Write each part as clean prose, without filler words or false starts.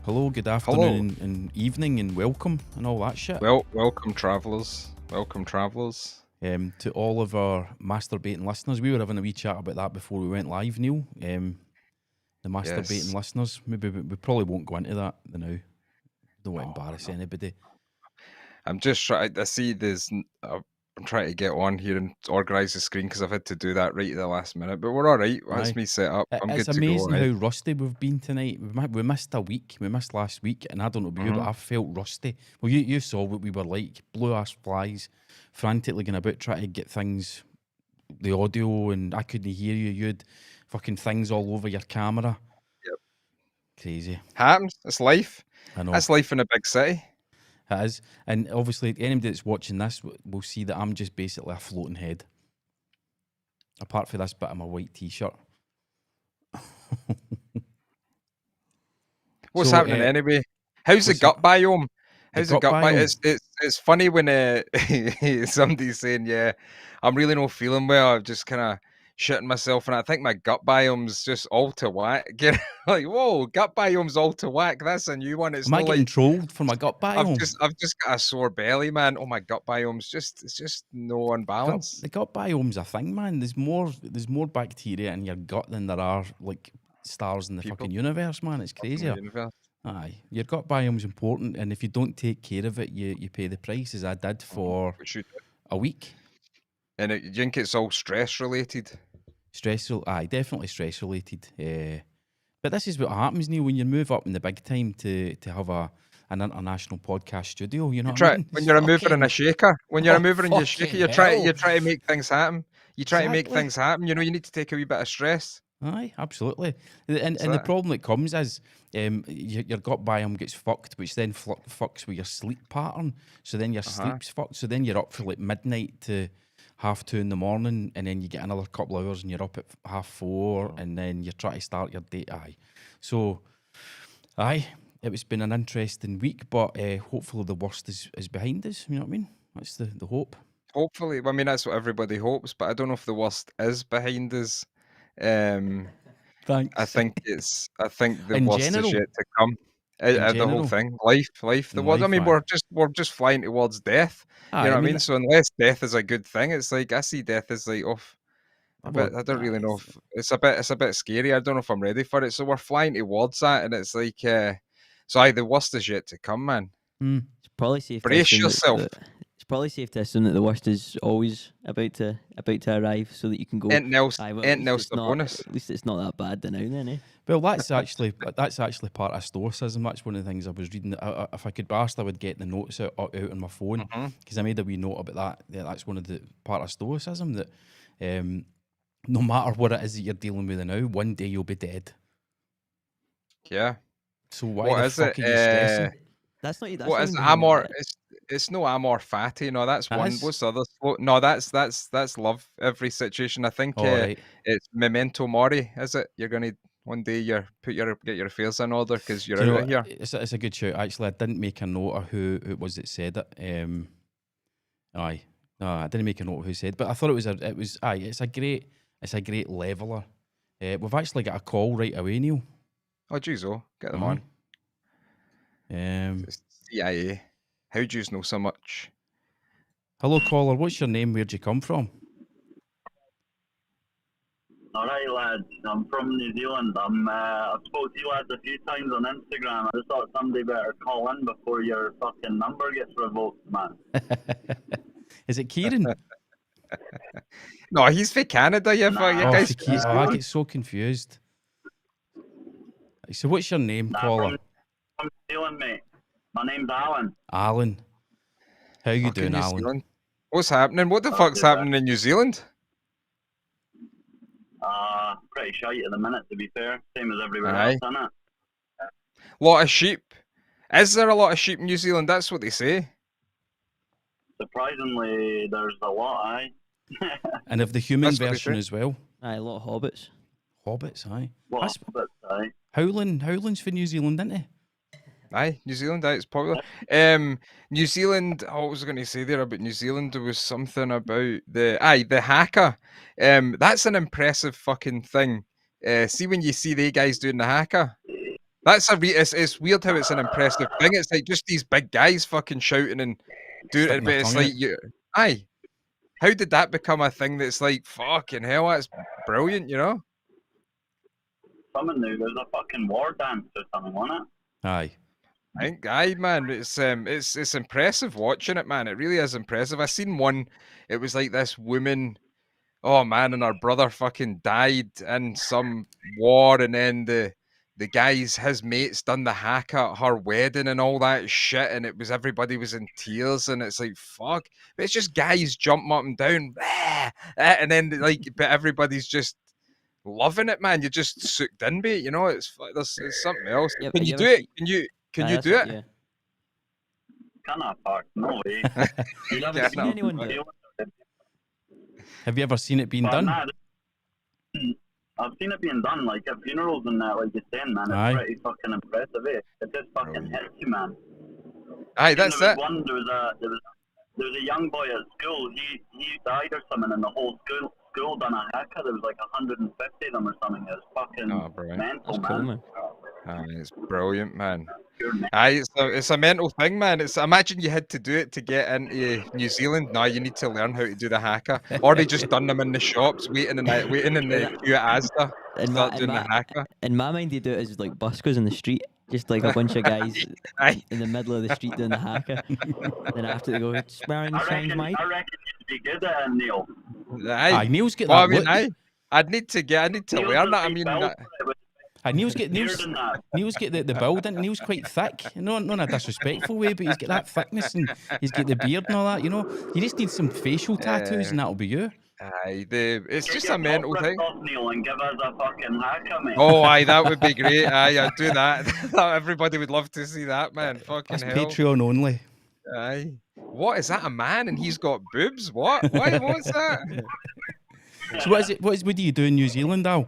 Hello, good afternoon and evening and welcome and all that shit. Welcome travellers. Welcome travellers. To all of our masturbating listeners. We were having a wee chat about that before we went live, Neil. The masturbating listeners. Maybe we probably won't go into that now. Don't want to embarrass anybody. I'm just trying. I see there's. I'm trying to get on here and organise the screen because I've had to do that right at the last minute. But we're all right. That's me set up. I'm It's good to go. amazing how rusty we've been tonight. We missed a week. We missed last week, and I don't know about you, but I felt rusty. Well, you saw what we were like. Blue ass flies, frantically going about trying to get things, the audio, and I couldn't hear you. You had fucking things all over your camera. Yep. Crazy. Happens. It's life. I know. That's life in a big city. It is. And obviously, anybody that's watching this will see that I'm just basically a floating head. Apart from this bit of my white t-shirt. What's happening anyway? How's the gut biome? How's the gut biome? It's funny when somebody's saying, yeah, I'm really not feeling well. I'm just kind of shitting myself, and I think my gut biome's just all to whack. Like, whoa, gut biome's all to whack. That's a new one. It's Am I getting trolled for my gut biome? I've just got a sore belly, man. Oh, my gut biome's it's just no unbalance. The gut biome's a thing, man. There's more bacteria in your gut than there are like stars in the fucking universe, man. It's crazy. Aye, your gut biome's important, and if you don't take care of it, you pay the price, as I did for a week. And you think it's all stress related? Aye, definitely stress related. But this is what happens, Neil, when you move up in the big time to have an international podcast studio. You know what I mean? When you're a mover and a shaker, when you're a mover and you're a shaker, you try to make things happen. You try to make things happen. You know, you need to take a wee bit of stress. Aye, absolutely. And the problem that comes is your gut biome gets fucked, which then fucks with your sleep pattern. So then your sleep's fucked. So then you're up for like midnight to 2:30 in the morning, and then you get another couple of hours and you're up at 4:30, and then you try to start your day. So it's been an interesting week, but hopefully the worst is behind us. You know what I mean? That's the hope. Hopefully. I mean, that's what everybody hopes, but I don't know if the worst is behind us. Thanks. I think the worst is yet to come. The whole thing, life. I mean, we're just flying towards death. You know what I mean? So unless death is a good thing, it's like I see death as like off. I don't really know if it's a bit scary. I don't know if I'm ready for it. So we're flying towards that, and it's like the worst is yet to come, man. It's probably safe. Brace yourself. It's probably safe to assume that the worst is always about to arrive, so that you can go. Ain't else the bonus. At least it's not that bad now, then, eh? Well, that's actually part of Stoicism. That's one of the things I was reading. If I could burst, I would get the notes out on my phone, because I made a wee note about that. Yeah, that's one of the part of Stoicism, that no matter what it is that you're dealing with now, one day you'll be dead. Yeah. So why the fuck are you stressing? That's not. What is amor? It's no amor fati. No, that's one. What's the other? No, that's love. Every situation. I think it's memento mori. Is it? You're gonna one day get your affairs in order because you're out of here. It's a good shout. Actually, I didn't make a note of who it was that said it. No, I didn't make a note of who said, but I thought it's a great leveler. We've actually got a call right away, Neil. Oh, geez, get them on. CIA. How do you know so much? Hello, caller. What's your name? Where'd you come from? All right, lads. I'm from New Zealand. I've spoke to you lads a few times on Instagram. I just thought somebody better call in before your fucking number gets revoked, man. Is it Kieran? No, he's for Canada. I get so confused. So, what's your name, caller? From New Zealand, mate. My name's Alan. Alan. How you doing, Alan? Zealand. What's happening? What the fuck's happening in New Zealand? Pretty shite at the minute, to be fair. Same as everywhere else, isn't it? Lot of sheep. Is there a lot of sheep in New Zealand? That's what they say. Surprisingly, there's a lot, aye. And of the human version as well. Aye, a lot of hobbits. Hobbits, aye. Hobbits, aye. Howling's for New Zealand, isn't he? Aye, New Zealand, it's popular. New Zealand, what was I going to say there about New Zealand? There was something about the haka. That's an impressive fucking thing. See when you see the guys doing the haka? That's it's weird how it's an impressive thing. It's like just these big guys fucking shouting and doing it, but it's like aye. How did that become a thing that's like fucking hell? That's brilliant, you know. Someone knew there's a fucking war dance or something, wasn't it? Aye. I think, aye, man, it's impressive watching it, man. It really is impressive. I seen one. It was like this woman. Oh man, and her brother fucking died in some war, and then the guys, his mates, done the hack at her wedding and all that shit, and everybody was in tears, and it's like fuck. But it's just guys jumping up and down, and then like, but everybody's just loving it, man. You're just sucked in, mate. You know, it's something else. Yeah, Can you do it? Can you do it? Yeah. Cannot fuck, no way. You never seen anyone do it? Have you ever seen it being done? Nah, I've seen it being done, like at funerals and that, like you're saying, man. It's Aye. pretty fucking impressive, eh? It just fucking hits you, man. Aye, that's it. There was a young boy at school. He died or something, and the whole school done a hacker. There was like 150 of them or something. It was fucking mental, That's man. cool, man. Aye, it's brilliant, man. Aye, it's a mental thing, man. Imagine you had to do it to get into New Zealand. Now you need to learn how to do the haka, or they just done them in the shops, waiting in the queue at Asda, start doing the haka. In my mind, they do it as like buskers in the street, just like a bunch of guys in the middle of the street doing the haka. Then after they go, swearing shines, mate. I reckon you'd be good at it, Neil. Aye, Neil's get that. Well, I mean, look. I'd need to learn that. I mean. Neil's get the build in. Neil's quite thick. Not in a disrespectful way, but he's got that thickness and he's got the beard and all that. You know, you just need some facial tattoos and that'll be you. Aye, it's just a mental thing. Neil, and give us a fucking hacker, mate. Oh, aye, that would be great. Aye, I'd do that. Everybody would love to see that, man. Fucking That's hell. Patreon only. Aye. What is that? A man and he's got boobs? What? What's that? So what do you do in New Zealand, Al?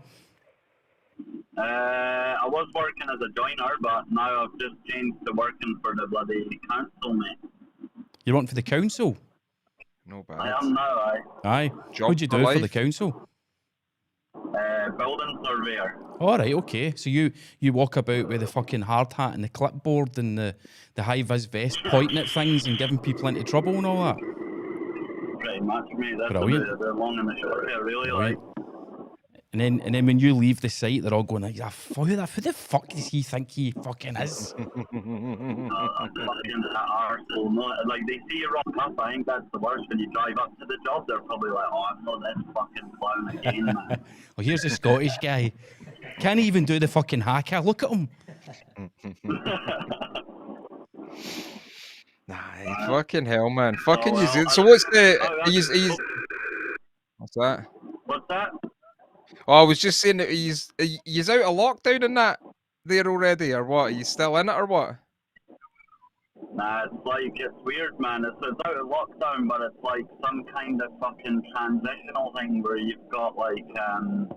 I was working as a joiner, but now I've just changed to working for the bloody council, mate. You're working for the council? No bad. I am now, Aye. Job What'd you do for the council? building surveyor. All right, okay. So you walk about with the fucking hard hat and the clipboard and the high vis vest, pointing at things and giving people into trouble and all that. Pretty much, mate. That's Brilliant. the long and the short here, really. Brilliant. Like. And then when you leave the site, they're all going like, who the fuck does he think he fucking is? Fucking arsehole. No, like they see you rock up. I think that's the worst. When you drive up to the job, they're probably like, "Oh, I'm not this fucking clown again, man." Well, here's a Scottish guy. Can't even do the fucking hacker. Look at him. Nah, fucking hell, man. Fucking New Zealand. So what's the? What's that? What's that? Oh, I was just saying that he's out of lockdown in that there already, or what? Are you still in it, or what? Nah, it's weird, man. It's out of lockdown, but it's like some kind of fucking transitional thing where you've got like a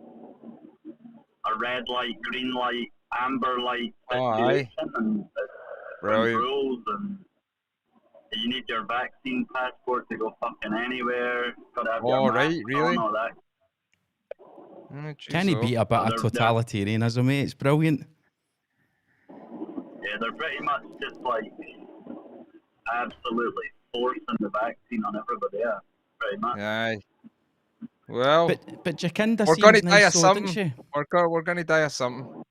red light, green light, amber light situation, and rules, and you need your vaccine passport to go fucking anywhere. Got to have your mask really? on, all that. Can he beat a bit of totalitarianism, mate? It's brilliant. Yeah, they're pretty much just like absolutely forcing the vaccine on everybody. Yeah, pretty much. Aye. Well, but Jacinda we're going to die nice of though, something. We're going to die of something.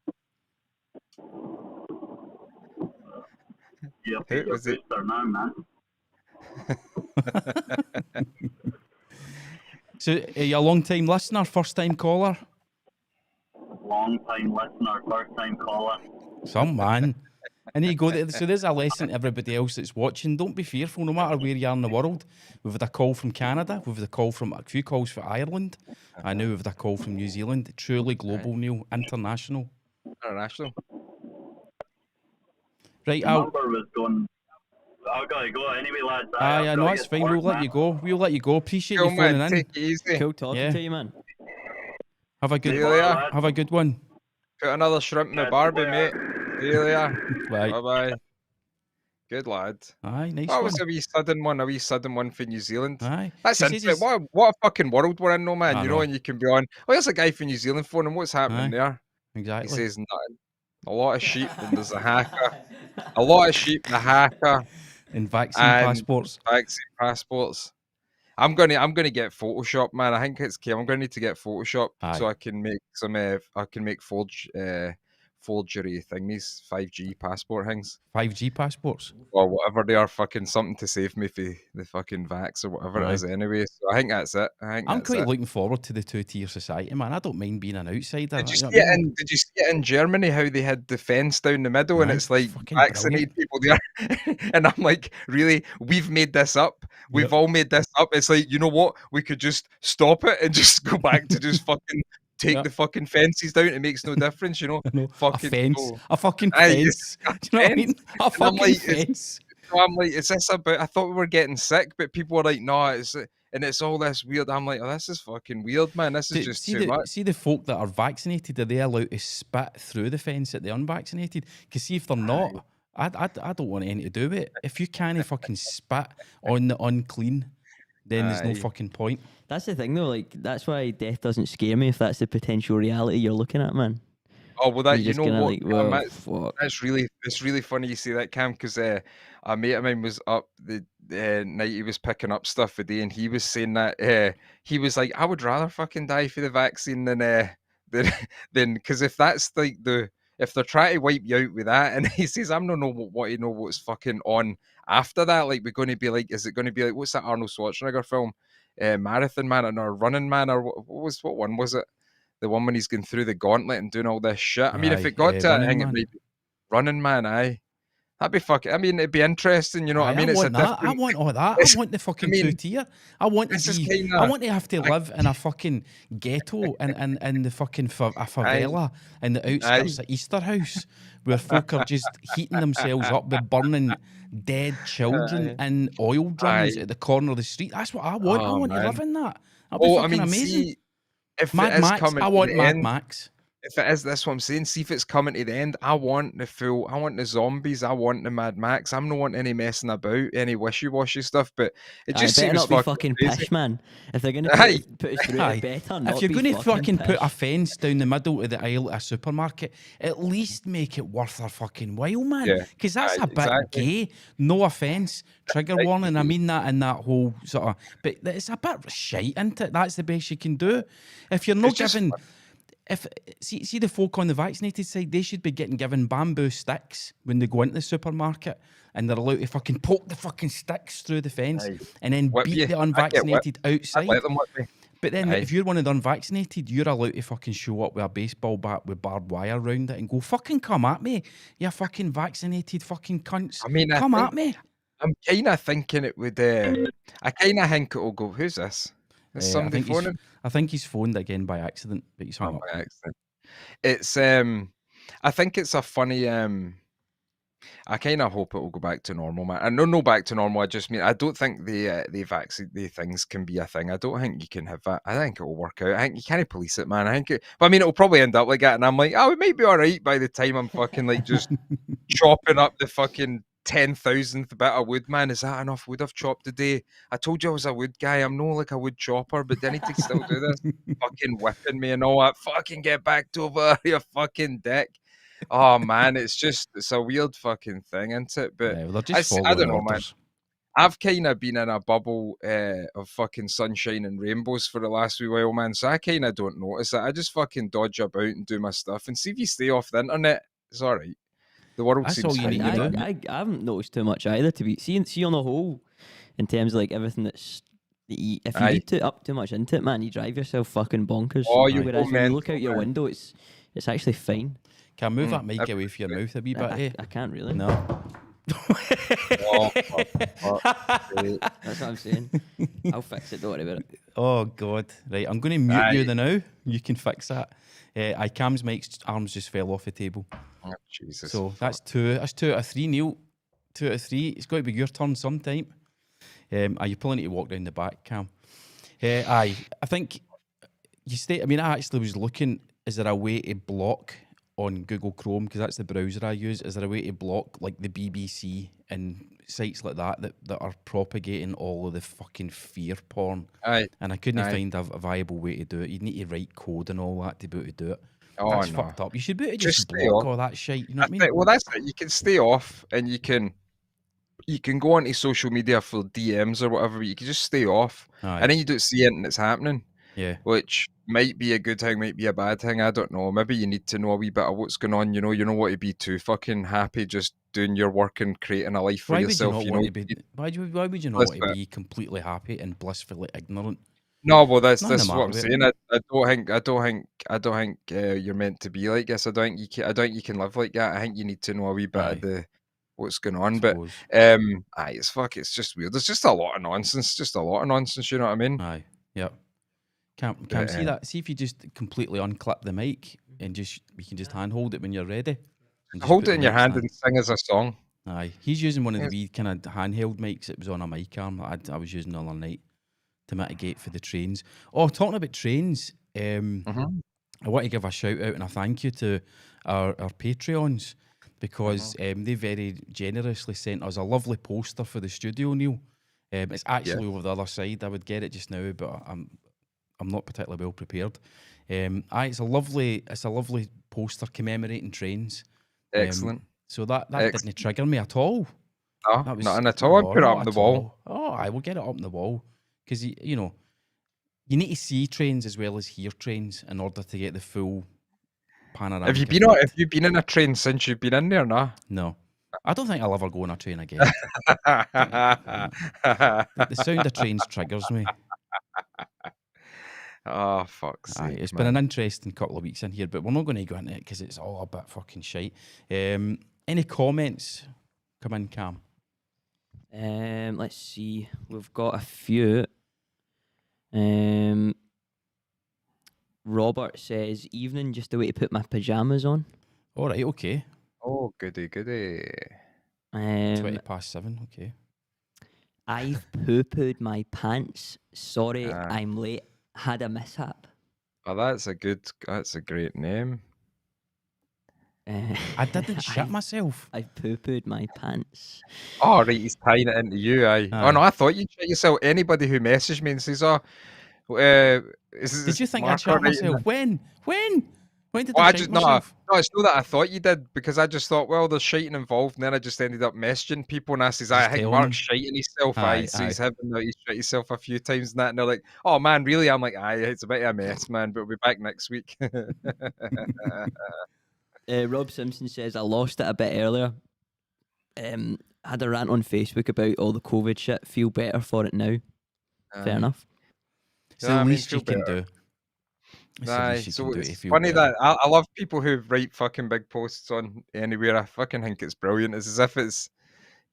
Yeah, who was it? Now, man. So, are you a long-time listener, first-time caller? Long-time listener, first-time caller. Some man. And there you go. So there's a lesson to everybody else that's watching. Don't be fearful, no matter where you are in the world. We've had a call from Canada. We've had a few calls from Ireland. I know we've had a call from New Zealand. Truly global, Neil. International. International. Right, the number was going... I've got to go anyway, lads. I know, it's fine. We'll let you go. Appreciate you phoning in. Take it easy. Cool talking to you, man. Have a good one. Put another shrimp in the barbie, mate. See you later. Right. Bye-bye. Good lad. Aye, nice That one. was a wee sudden one for New Zealand. Aye. That's it. What a fucking world we're in, no man. I you know, know. and you can be on. Oh, there's a guy from New Zealand phoning. What's happening there? Exactly. He says nothing. A lot of sheep, and there's a hacker. A lot of sheep, the hacker, and vaccine and passports. vaccine passports. I'm gonna get Photoshop, man. I think it's key. I'm gonna need to get Photoshop so I can make some. I can make forgery thingies, 5G passport things. 5G passports. Or whatever they are, fucking something to save me for the fucking vax or whatever it is anyway. So I think that's it. I'm quite looking forward to the 2-tier society, man. I don't mind being an outsider. Did you see it in Germany how they had the fence down the middle and it's like vaccinated people there? And I'm like, really? We've made this up. We've all made this up. It's like, you know what? We could just stop it and just go back to just fucking take the fucking fences down. It makes no difference, you know. Fucking a fence. A fucking fence. Do you know what I mean? A fucking fence. I'm like, is this about? I thought we were getting sick, but people were like, no, it's all this weird. I'm like, oh, this is fucking weird, man. This is just too much. See the folk that are vaccinated, are they allowed to spit through the fence at the unvaccinated? Because see, if they're not, I don't want anything to do with it. If you can't fucking spit on the unclean, then there's no fucking point. That's the thing, though. Like, that's why death doesn't scare me if that's the potential reality you're looking at, man. Oh well, that you know what? Like, well, it's really funny you say that, Cam, because a mate of mine was up the night he was picking up stuff for day, and he was saying that he was like, I would rather fucking die for the vaccine than because if that's like if they're trying to wipe you out with that, and he says, I'm not what you know what's fucking on after that. Like, we're going to be like, is it going to be like, what's that Arnold Schwarzenegger film, Marathon Man or Running Man, or what one was it? The one when he's going through the gauntlet and doing all this shit. I mean, if it got to that thing, it might be Running Man, that'd be fucking. I mean, it'd be interesting, you know what I mean? I want all that. I want the fucking 2-tier. I want to have to live in a fucking ghetto and the fucking a favela in the outskirts of Easterhouse where folk are just heating themselves up with burning dead children in oil drums at the corner of the street. That's what I want. I want to live in that. That'd be fucking amazing. See, if Mad Max, I want Mad Max. If it is, that's what I'm saying. See if it's coming to the end. I want the zombies. I want the Mad Max. I'm not wanting any messing about, any wishy-washy stuff. But it just seems not be fucking pish, man. If they're gonna put us through it, better not. If you're going to fucking put a fence down the middle of the aisle at a supermarket, at least make it worth our fucking while, man. Because that's a bit gay. No offense, trigger warning. I mean that in that whole sort of, but it's a bit shite, isn't it? That's the best you can do. If you're not giving. See the folk on the vaccinated side, they should be getting given bamboo sticks when they go into the supermarket, and they're allowed to fucking poke the fucking sticks through the fence and then beat the unvaccinated outside. But then if you're one of the unvaccinated, you're allowed to fucking show up with a baseball bat with barbed wire around it and go, fucking come at me, you fucking vaccinated fucking cunts. I mean, come at me. I'm kind of thinking it would, I kind of think it'll go, who's this? Is somebody phoning? I think he's phoned again by accident, but he's hung up. By accident. It's I think it's a funny I kind of hope it will go back to normal, man. I know no back to normal. I just mean I don't think the vaccine things can be a thing. I don't think you can have that. I think it will work out. I think you can't police it, man. But I mean, it'll probably end up like that, and I'm like, oh, it might be all right by the time I'm fucking like just chopping up the fucking 10,000th bit of wood, man. Is that enough wood I've chopped today? I told you I was a wood guy. I'm no like a wood chopper, but then I need to still do this. Fucking whipping me and all that. Fucking get back over, you fucking dick. Oh man, it's a weird fucking thing, isn't it? But I don't know, man. I've kind of been in a bubble of fucking sunshine and rainbows for the last wee while, man. So I kind of don't notice it. I just fucking dodge about and do my stuff. And see if you stay off the internet, it's all right. The world That's seems all you need to do. I haven't noticed too much either. To be see on the whole, in terms of like everything that's if you leave too much into it, man, you drive yourself fucking bonkers. Whereas when you look out your window, it's actually fine. Can I move that mic away from your mouth a wee bit? I can't really. No. That's what I'm saying. I'll fix it. Don't worry about it. Oh God! Right, I'm going to mute you now. You can fix that. Cam's mic's arms just fell off the table. Oh, Jesus. So that's 2 out of 3, Neil. 2 out of 3. It's got to be your turn sometime. Are you pulling it to walk down the back, Cam? I think you stay. I mean, I actually was looking. Is there a way to block on Google Chrome, because that's the browser I use? Is there a way to block like the BBC and sites like that are propagating all of the fucking fear porn? Aye. And I couldn't find a viable way to do it. You'd need to write code and all that to be able to do it. That's fucked up. You should be able to just block all that shit. You know what I mean? Well, that's it. You can stay off, and you can go onto social media for DMs or whatever. But you can just stay off, and then you don't see anything that's happening. Yeah. Which might be a good thing, might be a bad thing. I don't know. Maybe you need to know a wee bit of what's going on. You don't want to be too fucking happy just doing your work and creating a life for yourself. Why would you not want to be completely happy and blissfully ignorant? No, well, that's what I'm saying. I don't think you're meant to be like this. I don't think you can live like that. I think you need to know a wee bit of what's going on. But it's just weird. There's just a lot of nonsense. You know what I mean? Aye, yep. Cam, see that? See if you just completely unclip the mic and you can just handhold it when you're ready. Hold it in your hand and sing as a song. Aye, he's using one of the wee kind of handheld mics. It was on a mic arm. I was using the other night to mitigate for the trains. Oh, talking about trains, I want to give a shout out and a thank you to our Patreons because they very generously sent us a lovely poster for the studio, Neil. It's actually over the other side. I would get it just now, but I'm not particularly well prepared. It's a lovely poster commemorating trains. Excellent. So that didn't trigger me at all. No, nothing at all. I put it up on the wall. Oh, I will get it up on the wall because you need to see trains as well as hear trains in order to get the full panoramic. Have you been in a train since you've been in there? No. I don't think I'll ever go on a train again. The sound of trains triggers me. Oh, fuck's sake. It's been an interesting couple of weeks in here, but we're not going to go into it because it's all a bit fucking shite. Any comments? Come in, Cam. Let's see. We've got a few. Robert says, evening, just a way to put my pyjamas on. All right, okay. Oh, goody. 7:20, okay. I've poo-pooed my pants. Sorry, I'm late. Had a mishap. Oh, that's a great name. I didn't shit myself. I've poo-pooed my pants. Oh, right, he's tying it into you, aye. Oh, no, I thought you'd shit yourself. Anybody who messaged me and says, did you think I shit myself? When? When did I shit myself? No, it's not that I thought you did, because I just thought, well, there's shiting involved, and then I just ended up messaging people, and I says, I think Mark's shiting himself, so he's having he's shit himself a few times and that, and they're like, oh man, really? I'm like, it's a bit of a mess, man, but we'll be back next week. Rob Simpson says, I lost it a bit earlier. Had a rant on Facebook about all the COVID shit. Feel better for it now. Fair enough. It's the least you can do. It's funny that I love people who write fucking big posts on anywhere. I fucking think it's brilliant. It's as if it's,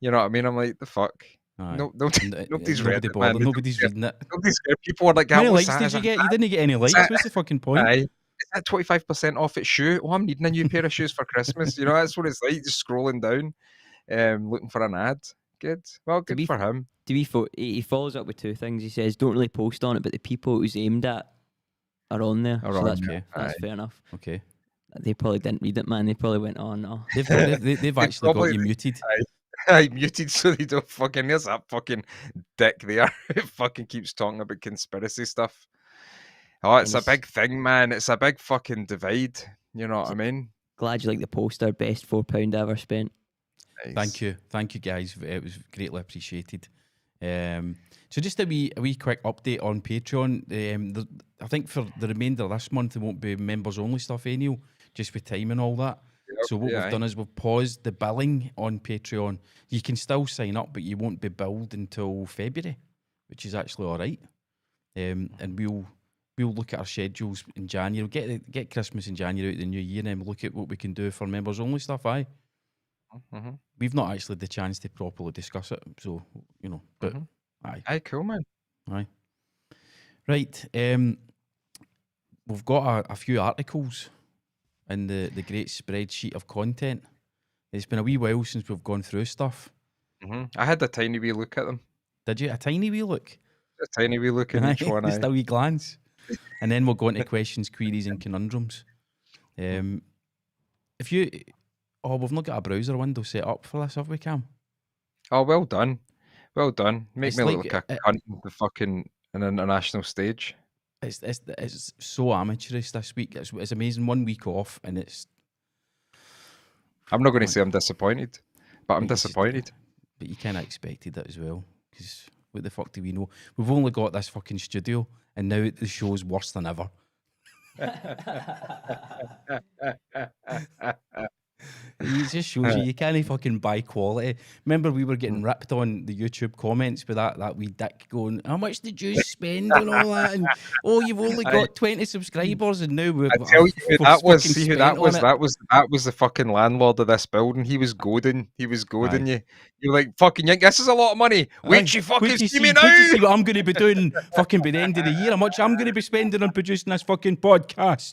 you know what I mean? I'm like, the fuck. Nobody's read it, man. Nobody's reading it. Nobody's read. People are like, how many likes did you get? You didn't get any likes. What's the fucking point? Is that 25% off its shoe? Oh, I'm needing a new pair of shoes for Christmas. That's what it's like. Just scrolling down, looking for an ad. Good. Well, good for him. He follows up with two things. He says, don't really post on it, but the people who's aimed at are on there. That's fair enough. Okay. They probably didn't read it, man. They probably went, oh no. They've actually got you muted. I muted so they don't fucking. There's that fucking dick there. It fucking keeps talking about conspiracy stuff. Oh, it's a big thing, man. It's a big fucking divide. You know what I mean? Glad you like the poster. Best £4 ever spent. Nice. Thank you, guys. It was greatly appreciated. So just a wee quick update on Patreon. I think for the remainder of this month, there won't be members only stuff, Neil, just with time and all that. Yep, so what we've done is we've paused the billing on Patreon. You can still sign up, but you won't be billed until February, which is actually all right. And we'll look at our schedules in January. We'll get Christmas in January out of the new year, and then we'll look at what we can do for members only stuff. Mm-hmm. We've not actually had the chance to properly discuss it, so but aye, cool, man. Aye, right. We've got a few articles in the great spreadsheet of content. It's been a wee while since we've gone through stuff. I had a tiny wee look at them. Did you? A tiny wee look? A tiny wee look at each one. Just a wee glance, and then we'll go into questions, queries, and conundrums. We've not got a browser window set up for this, have we, Cam? Oh, well done. Make me look like a cunt on the fucking an international stage. It's so amateurish this week. It's amazing. 1 week off, and it's. I'm not going to say I'm disappointed, but I'm disappointed. But you kind of expected it as well, because what the fuck do we know? We've only got this fucking studio, and now the show's worse than ever. It just shows you can't fucking buy quality. Remember, we were getting ripped on the YouTube comments with that wee dick going, how much did you spend on all that? And you've only got 20 subscribers, and now we're. I tell you who that was. See who that was? That was the fucking landlord of this building. He was goading. You. You're like, fucking yank, this is a lot of money. Wait, you fucking see me now. Wait to see what I'm going to be doing fucking by the end of the year. How much I'm going to be spending on producing this fucking podcast.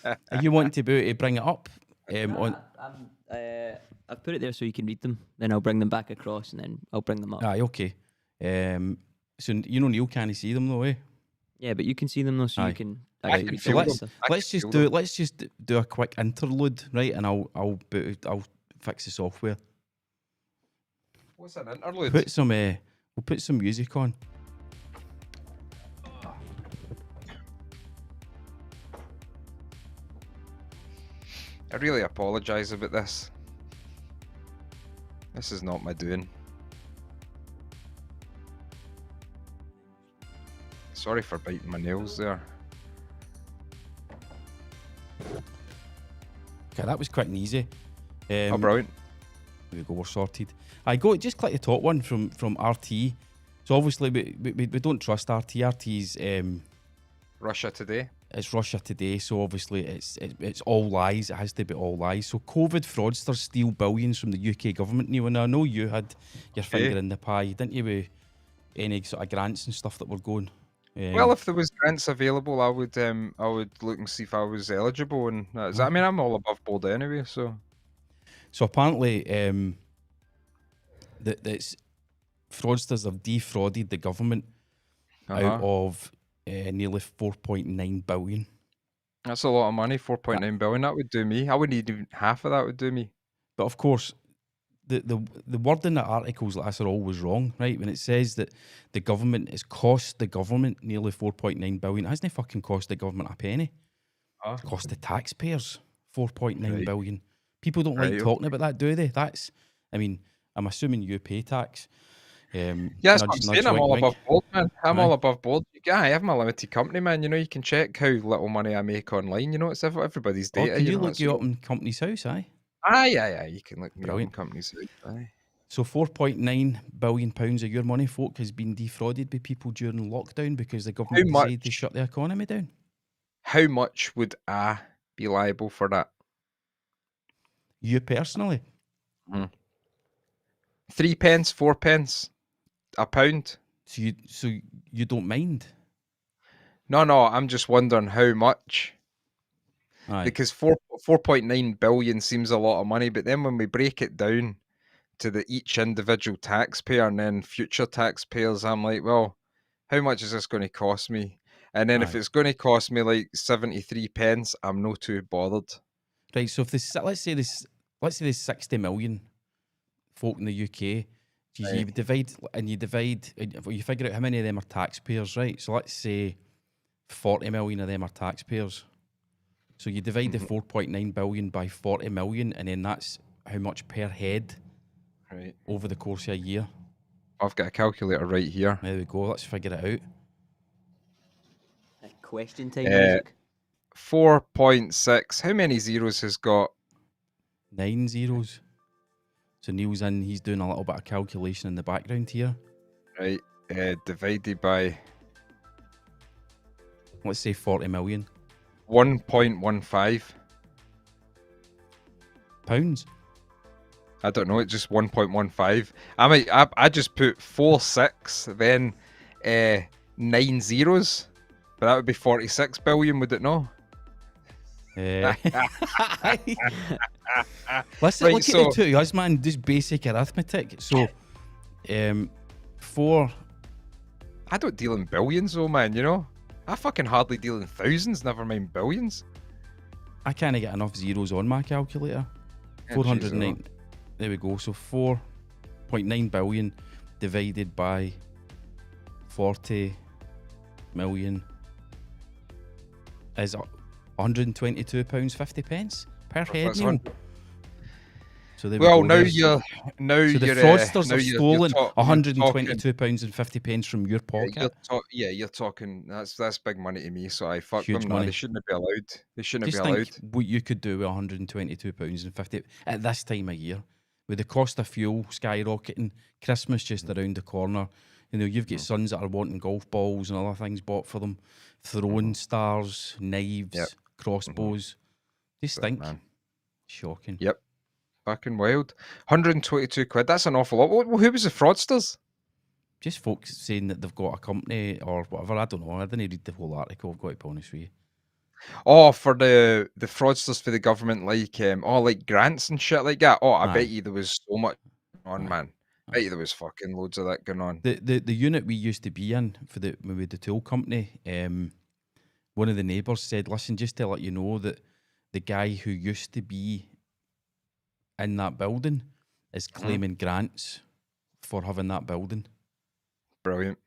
Are you wanting to be able to bring it up? I've put it there so you can read them. Then I'll bring them back across, and then I'll bring them up. Aye, okay. So Neil can't see them though, eh? Yeah, but you can see them though, so you can. So let's just do a quick interlude, right? And I'll fix the software. What's an interlude? We'll put some music on. I really apologise about this. This is not my doing. Sorry for biting my nails there. Okay, that was quick and easy. Brilliant. There we go, we're sorted. Just click the top one from RT. So obviously we don't trust RT. RT's Russia Today. It's Russia Today, so obviously it's all lies. It has to be all lies. So COVID fraudsters steal billions from the UK government, Neil, and I know you had your finger in the pie, didn't you, with any sort of grants and stuff that were going? Well, if there was grants available, I would look and see if I was eligible, and I mean, I'm all above board anyway, so. So apparently, that's fraudsters have defrauded the government out of nearly 4.9 billion. That's a lot of money. 4.9 billion. That would do me. I wouldn't even half of that would do me. But of course, the word in the articles like this are always wrong, right? When it says that the government has cost the government nearly 4.9 billion, it hasn't fucking cost the government a penny. It's cost the taxpayers 4.9 billion. People don't like talking about that, do they? I'm assuming you pay tax. Yeah, that's what I'm saying. I'm all above board, man. I'm all above board. I have my limited company, man. You can check how little money I make online. It's everybody's data. Can you look you up in Company's House, aye? Aye. You can look me up in Company's House, aye. So £4.9 billion of your money, folk, has been defrauded by people during lockdown because the government decided to shut the economy down. How much would I be liable for that? You personally? 3 pence, 4 pence, £1. So you don't mind? No, I'm just wondering how much. Aye. Because 4.9 billion seems a lot of money, but then when we break it down to each individual taxpayer and then future taxpayers, I'm like, well, how much is this going to cost me? And then if it's going to cost me like 73 pence, I'm no too bothered. Right. So if let's say there's 60 million folk in the UK. You figure out how many of them are taxpayers, right? So let's say 40 million of them are taxpayers. So you divide the 4.9 billion by 40 million, and then that's how much per head over the course of a year. I've got a calculator right here. There we go. Let's figure it out. Question time music. 4.6. How many zeros has got? 9 zeros. So Neil's he's doing a little bit of calculation in the background here. Right. Divided by... Let's say 40 million. 1.15. Pounds? I don't know, it's just 1.15. I just put 46, then 9 zeros. But that would be 46 billion, would it not? Let's look at the two of us, man. Just basic arithmetic. So, 4. I don't deal in billions, though, man. I fucking hardly deal in thousands. Never mind billions. I can't get enough zeros on my calculator. 409. There we go. So 4.9 billion divided by 40 million is £122.50 per head meal. So well, now the fraudsters have stolen £122.50 from your pocket. You're talking. That's big money to me. So I fuck them. No, they shouldn't be allowed. They shouldn't be allowed. Think what you could do with £122.50 at this time of year, with the cost of fuel skyrocketing, Christmas just around the corner. You know, you've got sons that are wanting golf balls and other things bought for them, throwing stars, knives, crossbows. Just think, shocking. Yep. Fucking wild. 122 quid. That's an awful lot. Who was the fraudsters? Just folks saying that they've got a company or whatever. I don't know. I didn't read the whole article. I've got to be honest with you. Oh, for the fraudsters for the government, like like grants and shit like that. Oh, I bet you there was so much on, man. I bet you there was fucking loads of that going on. The unit we used to be in for the tool company, one of the neighbours said, "Listen, just to let you know that the guy who used to be in that building is claiming grants for having that building." Brilliant.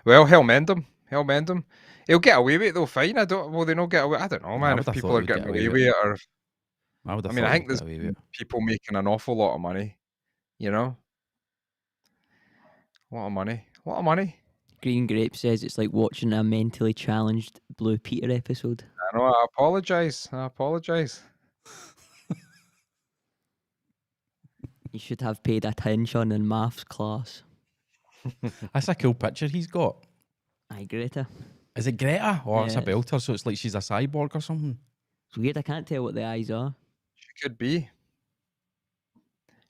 Well, hell mend him. He'll get away with it though, fine. Will they not get away? I don't know, man. If people are getting away with it, or I think there's people making an awful lot of money. You know, a lot of money. Green Grape says it's like watching a mentally challenged Blue Peter episode. I know. I apologise. You should have paid attention in maths class. That's a cool picture he's got. Aye, Greta. Is it Greta? Oh, it's a belter, so it's like she's a cyborg or something. It's weird, I can't tell what the eyes are. She could be.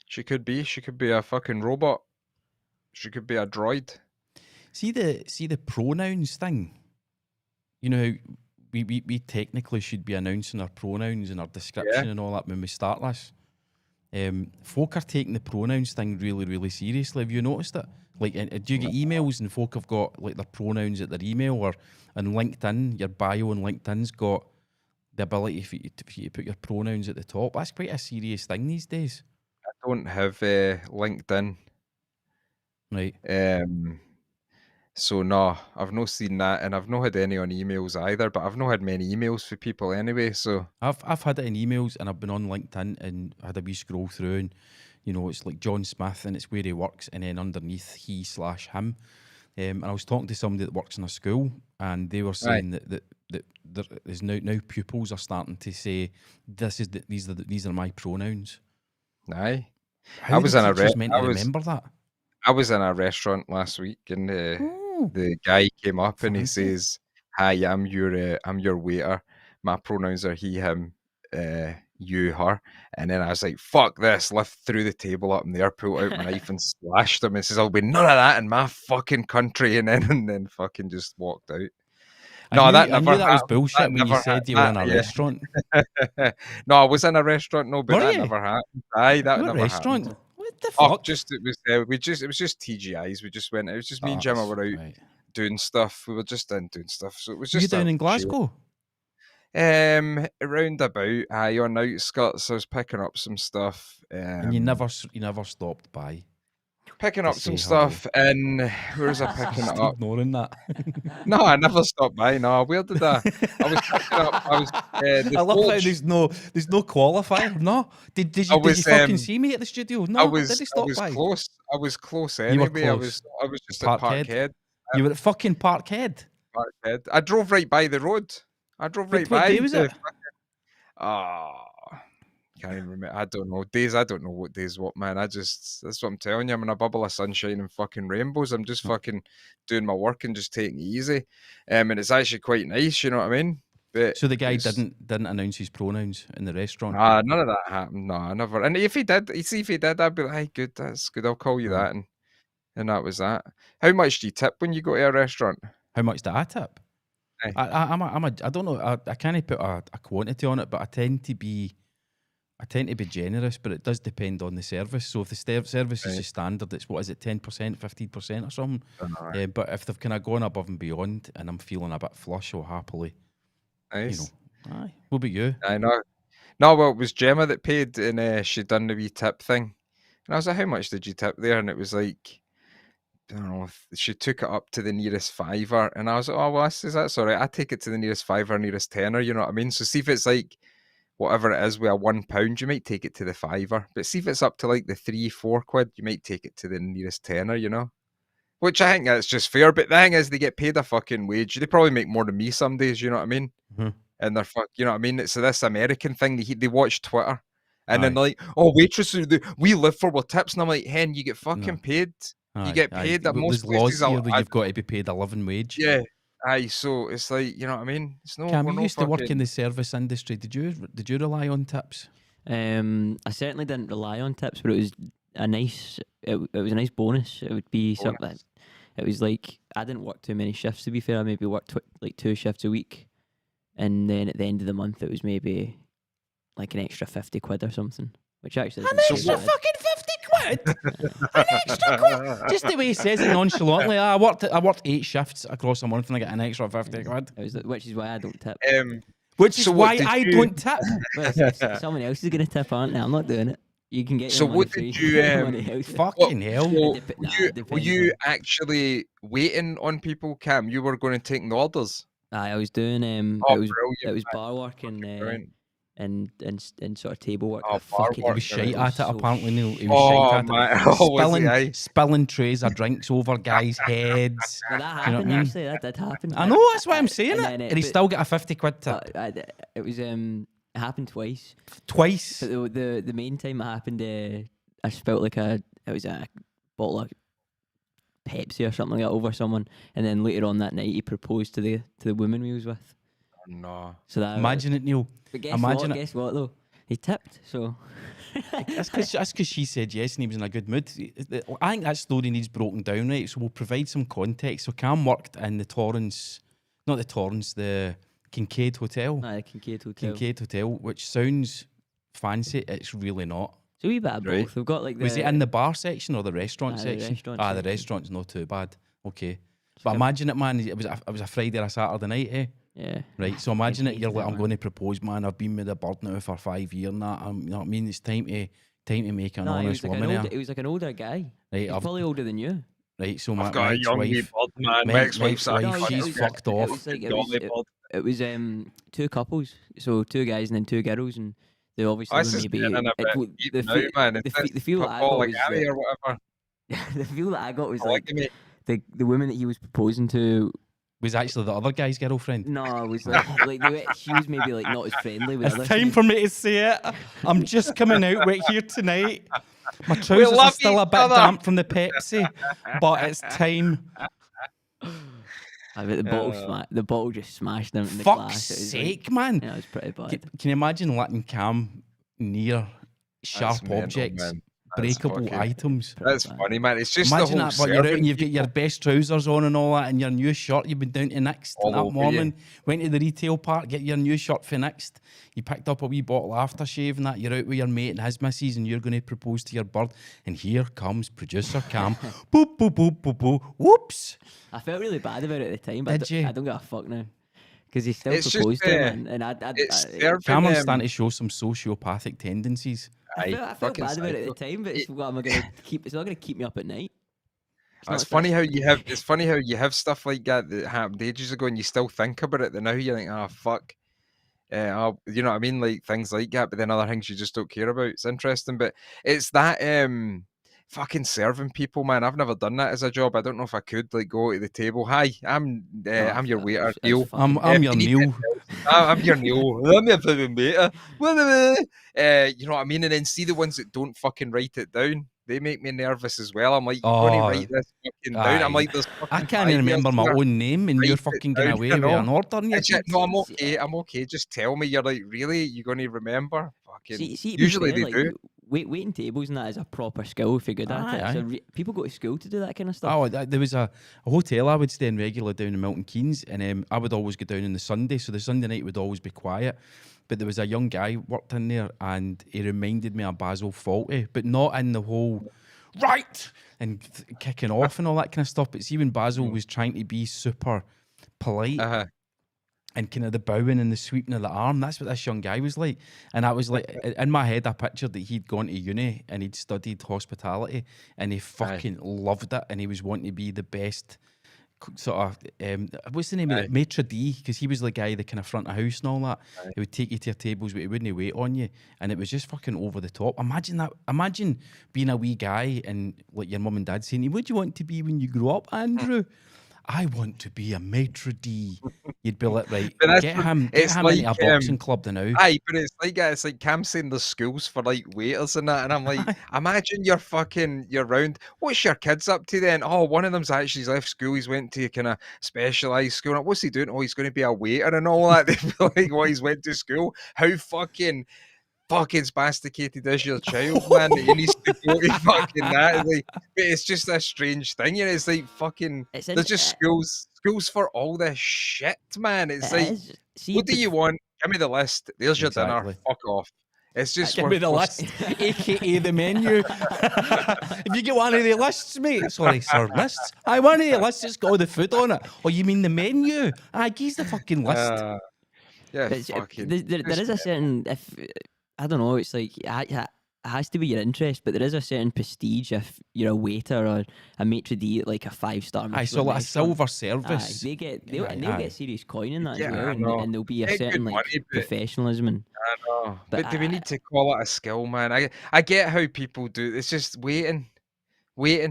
She could be a fucking robot. She could be a droid. See the pronouns thing? You know how we technically should be announcing our pronouns and our description and all that when we start this. Folk are taking the pronouns thing really, really seriously. Have you noticed it? Like, do you get emails and folk have got like their pronouns at their email, or on LinkedIn, your bio on LinkedIn's got the ability for you to put your pronouns at the top. That's quite a serious thing these days. I don't have LinkedIn. Right. So no, I've not seen that, and I've not had any on emails either. But I've not had many emails for people anyway. So I've had it in emails, and I've been on LinkedIn and had a wee scroll through, and you know it's like John Smith, and it's where he works, and then underneath he/him. And I was talking to somebody that works in a school, and they were saying that there is now pupils are starting to say these are my pronouns. Aye, I was in a remember that. I was in a restaurant last week, and the guy came up and he says, "Hi, I'm your waiter. My pronouns are he, him, you, her." And then I was like, "Fuck this!" Lift through the table up in there, pulled out my knife and slashed him. And says, "I'll be none of that in my fucking country." And then fucking just walked out. I knew that was bullshit when you said you were in a restaurant. No, I was in a restaurant. No, but that never happened. Aye, that never restaurant? Happened. What the fuck? It was just TGI's. We just went. It was just me and Gemma were out doing stuff. We were just in doing stuff. So it was just. You down in Glasgow? Around about. On outskirts. I was picking up some stuff. And you never stopped by. Picking up some stuff, and where was I picking it up? Ignoring that. No, I never stopped by. No, where did I? I was picking up. I love how there's no qualifier. No, did you fucking see me at the studio? No, did you stop by? Close. I was close anyway. I was just at Parkhead. You were at fucking Parkhead. Parkhead. I drove right by the road. I drove right by. What day was it? Can't even remember. I don't know days. I don't know what days what, man. That's what I'm telling you. I'm in a bubble of sunshine and fucking rainbows. I'm just fucking doing my work and just taking it easy. And it's actually quite nice, you know what I mean? But so the guy didn't announce his pronouns in the restaurant? None of that happened. No, I never. And if he did, I'd be like, hey, good, that's good. I'll call you that. And that was that. How much do you tip when you go to a restaurant? How much do I tip? Hey. I don't know. I can't put a quantity on it, but I tend to be generous, but it does depend on the service. So if the service is just standard, it's 10%, 15% or something. But if they've kind of gone above and beyond, and I'm feeling a bit flush, I'll happily. Nice. Aye. What about you? I know. No, well, it was Gemma that paid, and she done the wee tip thing. And I was like, "How much did you tip there?" And it was like I don't know, she took it up to the nearest fiver, and I was like, oh, well, that's all right. I take it to the nearest fiver, nearest tenner, you know what I mean? So see if it's like whatever it is with a £1, you might take it to the fiver. But see if it's up to like the £3-4, you might take it to the nearest tenner, you know? Which I think that's just fair. But the thing is, they get paid a fucking wage. They probably make more than me some days, you know what I mean? Mm-hmm. And they're you know what I mean? So this American thing, they watch Twitter. And then they're like, oh, waitresses, we live for our tips. And I'm like, hen, you get fucking paid. You get paid at most places. There's laws here where you've got to be paid a living wage. Yeah. Aye, so it's like, you know what I mean? It's no. Cam, you used to work in the service industry. Did you rely on tips? I certainly didn't rely on tips, but it was a nice. It was a nice bonus. It would be something. It was like I didn't work too many shifts. To be fair, I maybe worked like 2 shifts a week, and then at the end of the month, it was maybe like an extra £50 or something. Which actually an extra fucking £50. An extra quid. Just the way he says it nonchalantly. I worked 8 shifts across a month and I get an extra £50. Which is why I don't tip. Which is why I don't tip. Well, someone else is going to tip, aren't they? I'm not doing it. You can get. So what did you? Fucking hell! Were you actually waiting on people, Cam? You were going to take the orders. I was doing. It was bar work and sort of table work. Oh, fucking, he was shite at it. Apparently, Neil. He was shite at it. Spilling trays of drinks over guys' heads. Well, that happened. You know actually, that did happen. I know. That's why I'm saying it. And he still got a £50 tip. It was It happened twice. Twice. But the main time it happened, I spelt like it was a bottle of Pepsi or something like that over someone, and then later on that night he proposed to the woman we was with. No. So that imagine it, Neil. But guess what though? He tipped. So that's because she said yes and he was in a good mood. I think that story needs broken down, right? So we'll provide some context. So Cam worked in the Kincaid Hotel. The Kincaid Hotel. Kincaid Hotel, which sounds fancy. It's really not. It's a wee bit of both. We've got like was it in the bar section or the restaurant section? The restaurant's not too bad. Okay. But imagine it, man. It was a Friday or a Saturday night, eh? Yeah. Right. So imagine it. You're like, I'm going to propose, man. I've been with the bird now for 5 years and that. You know what I mean? It's time to make an honest woman here. It was like an older guy. Right. He's probably older than you. Right. So I've got a young bird, man. My ex-wife's she's fucked off. It was 2 couples, so 2 guys and then 2 girls, and they obviously maybe the feel that I got was or whatever. The feel that I got was like the woman that he was proposing to was actually the other guy's girlfriend. No, it was like she was maybe like not as friendly with It's time for me to say it. I'm just coming out right here tonight. My trousers are still a bit damp from the Pepsi, but it's time. The bottle just smashed them in the glass. Fuck's sake, man! Yeah, it was pretty bad. Can you imagine letting Cam near sharp objects, breakable items? That's funny, man. It's just imagine the whole that, but you're out and you've got your best trousers on and all that, and your new shirt. You've been down to Next that morning. Went to the retail park, get your new shirt for Next. You picked up a wee bottle of aftershave and that. You're out with your mate and his missus, and you're going to propose to your bird. And here comes producer Cam. Boop boop boop boop boop. Whoops. I felt really bad about it at the time, but I don't give a fuck now. Because he still it's proposed to him, and Cameron's starting to show some sociopathic tendencies. I felt bad about it at the time, but it's not going to keep me up at night. It's funny how you have stuff like that happened ages ago, and you still think about it. Then now you think, oh fuck, you know what I mean, like things like that. But then other things you just don't care about. It's interesting, but it's that fucking serving people, man. I've never done that as a job. I don't know if I could like go to the table. Hi, I'm your waiter, Neil. I'm your Neil. I'm your Neil. I'm your fucking waiter. You know what I mean? And then see the ones that don't fucking write it down. They make me nervous as well. I'm like, you're going to write this fucking down. I'm like, I can't even remember my own name, and you're fucking getting away with an order. No, I'm okay. I'm okay. Just tell me. You're like, really? You're going to remember? Fucking. Usually they do. Waiting tables and that is a proper skill if you're good at it. So people go to school to do that kind of stuff. Oh, there was a hotel I would stay in regularly down in Milton Keynes, and I would always go down on the Sunday, so the Sunday night would always be quiet. But there was a young guy worked in there, and he reminded me of Basil Fawlty, but not in the whole right and kicking off and all that kind of stuff. But see, when Basil was trying to be super polite, and kind of the bowing and the sweeping of the arm. That's what this young guy was like. And I was like, in my head, I pictured that he'd gone to uni and he'd studied hospitality and he fucking loved it. And he was wanting to be the best sort of, what's the name of it? Maitre d', because he was the guy, the kind of front of house and all that. He would take you to your tables, but he wouldn't wait on you. And it was just fucking over the top. Imagine that. Imagine being a wee guy and like your mum and dad saying, what do you want to be when you grow up, Andrew? I want to be a maitre d'. You'd be like, right, get him like, into a boxing club now. Aye, but it's like Cam saying there's schools for like waiters and that, and I'm like, imagine you're round. What's your kids up to then? Oh, one of them's actually left school. He's went to kind of specialised school. What's he doing? Oh, he's going to be a waiter and all that. They feel like, well, he's went to school. How fucking spasticated is your child, man? He needs to go to fucking that. Like, it's just a strange thing, you know. It's like fucking. There's just schools for all this shit, man. It's like, what do you want? Give me the list. There's your dinner. Fuck off. It's just give me the list, aka the menu. If you get one of the lists, mate. Sorry, sir, lists. I want one of the lists that's got all the food on it. Oh, you mean the menu? Geez, the fucking list. Yeah, fucking. There is a certain I don't know, it's like it has to be your interest, but there is a certain prestige if you're a waiter or a maitre d' at like a 5-star Michelin. So like a silver service. They'll get serious coin in that as well, and there'll be a certain like professionalism. And I know, but do we need to call it a skill, man? I get how people do. It's just waiting,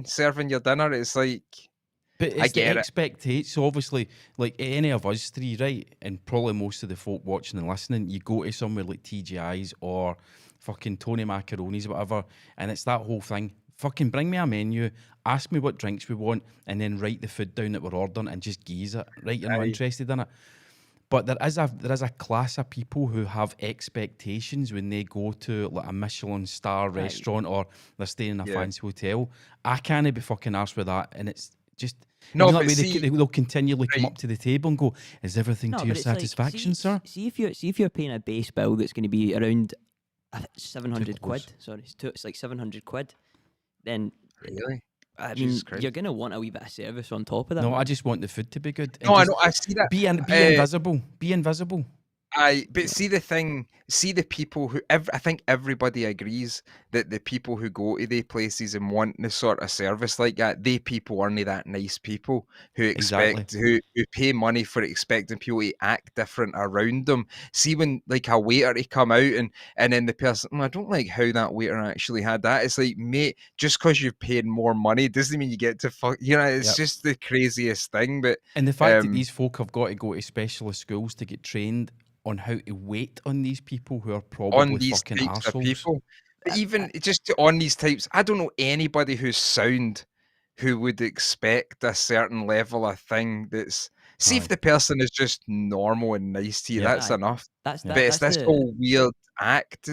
serving your dinner. It's like. But it's the expectation. So obviously, like any of us three, right, and probably most of the folk watching and listening, you go to somewhere like TGI's or fucking Tony Macaroni's, whatever, and it's that whole thing. Fucking bring me a menu, ask me what drinks we want, and then write the food down that we're ordering and just gaze it. Right, you're not interested in it. But there is a class of people who have expectations when they go to like a Michelin star restaurant or they're staying in a fancy hotel. I can't be fucking arsed with that, and it's just. No, but they'll continually come up to the table and go, "Is everything to your satisfaction, like, sir?" See if you're paying a base bill that's going to be around 700 quid. Sorry, it's like 700 quid. Then really, I mean, you're going to want a wee bit of service on top of that. No, I just want the food to be good. No, I know. I see that. Be invisible. Be invisible. But see the people who I think everybody agrees that the people who go to the places and want the sort of service like that, they people aren't that nice people who expect who pay money for expecting people to act different around them. See when like a waiter to come out and then the person, I don't like how that waiter actually had that. It's like, mate, just because you've paid more money doesn't mean you get to fuck. You know, it's just the craziest thing. But and the fact that these folk have got to go to specialist schools to get trained on how to wait on these people who are probably on these fucking types assholes. Of people. But even just on these types, I don't know anybody who's sound who would expect a certain level of thing that's. See if the person is just normal and nice to you, that's enough. But it's this whole weird act.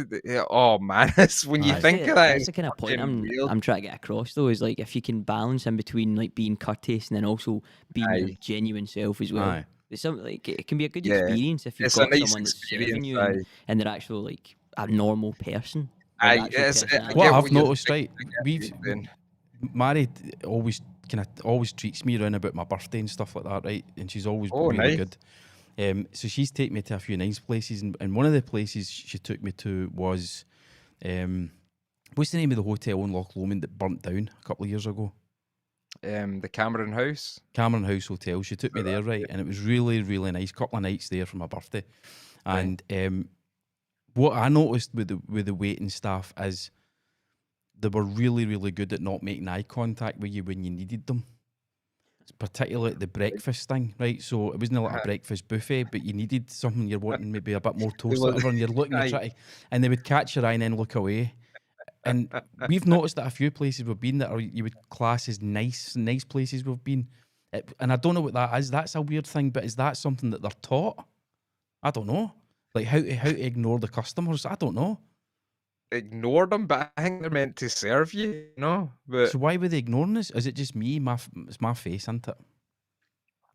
Oh man, it's when you think of that. That's the kind of point I'm trying to get across though, is like if you can balance in between like being courteous and then also being your genuine self as well. It's something like it can be a good experience if you've got someone that's serving you and they're actually like a normal person. What I've noticed, right? Mary always treats me around about my birthday and stuff like that, right? And she's always really good. So she's taken me to a few nice places, and one of the places she took me to was, what's the name of the hotel in Loch Lomond that burnt down a couple of years ago? The Cameron House Hotel. She took me there, right, and it was really, really nice. Couple of nights there for my birthday, and what I noticed with the waiting staff is they were really, really good at not making eye contact with you when you needed them. It's particularly at the breakfast thing, right? So it wasn't like a breakfast buffet, but you needed something you're wanting, maybe a bit more toast, or whatever, and you're looking, you're trying, and they would catch your eye and then look away. And we've noticed that a few places we've been that you would class as nice places we've been. And I don't know what that is. That's a weird thing, but is that something that they're taught? I don't know. Like how to ignore the customers? I don't know. Ignore them, but I think they're meant to serve you, no? But so why were they ignoring us? Is it just me? It's my face, isn't it?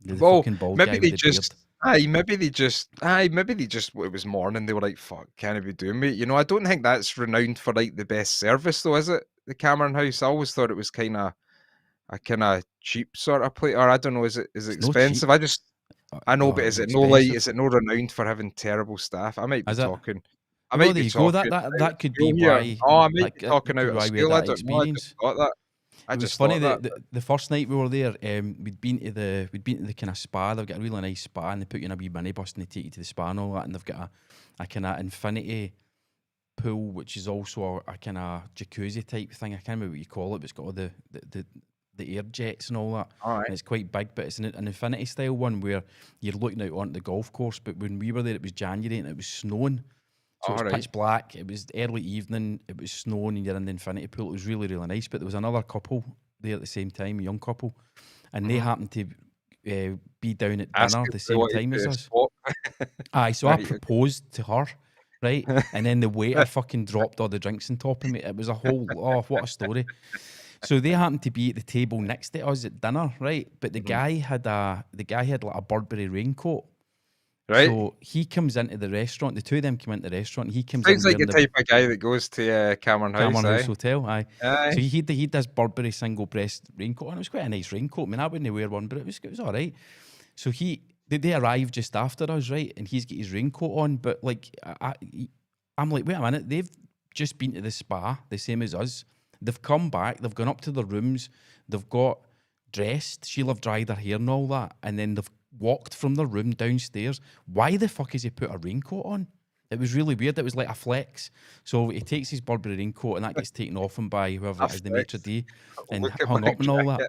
Maybe they just. Maybe they just. It was morning. They were like, "Fuck, can't I be doing me?" You know, I don't think that's renowned for like the best service, though, is it? The Cameron House. I always thought it was kind of a cheap sort of place, or I don't know. Is it expensive? I know, but is it no like? Is it no renowned for having terrible staff? I might be talking. I might be talking. That could be why. Oh, I might be talking out of school. I don't know. I just thought that. It was funny the first night we were there. We'd been to the kind of spa. They've got a really nice spa, and they put you in a wee minibus and they take you to the spa and all that. And they've got a kind of infinity pool, which is also a kind of jacuzzi type thing. I can't remember what you call it, but it's got all the air jets and all that. All right. And it's quite big, but it's an infinity style one where you're looking out onto the golf course. But when we were there, it was January and it was snowing. So it was pitch black, it was early evening, it was snowing, and you're in the infinity pool. It was really, really nice. But there was another couple there at the same time, a young couple, and they happened to be down at dinner the same time as us. So I proposed to her, right? And then the waiter fucking dropped all the drinks on top of me. It was a whole, what a story. So they happened to be at the table next to us at dinner, right? But the guy had like a Burberry raincoat. Right. So he comes into the restaurant. The two of them come into the restaurant. And he comes. Sounds like the type of guy that goes to Cameron House Hotel. Aye. So he does Burberry single breast raincoat, and it was quite a nice raincoat. I mean, I wouldn't wear one, but it was all right. So they arrived just after us, right? And he's got his raincoat on, but like I'm like, wait a minute, they've just been to the spa, the same as us. They've come back. They've gone up to their rooms. They've got dressed. She'll have dried her hair and all that, and then they've walked from the room downstairs. Why the fuck has he put a raincoat on? It was really weird. It was like a flex. So he takes his Burberry raincoat and that gets taken off him by whoever it is, the maitre d', and hung up and all that.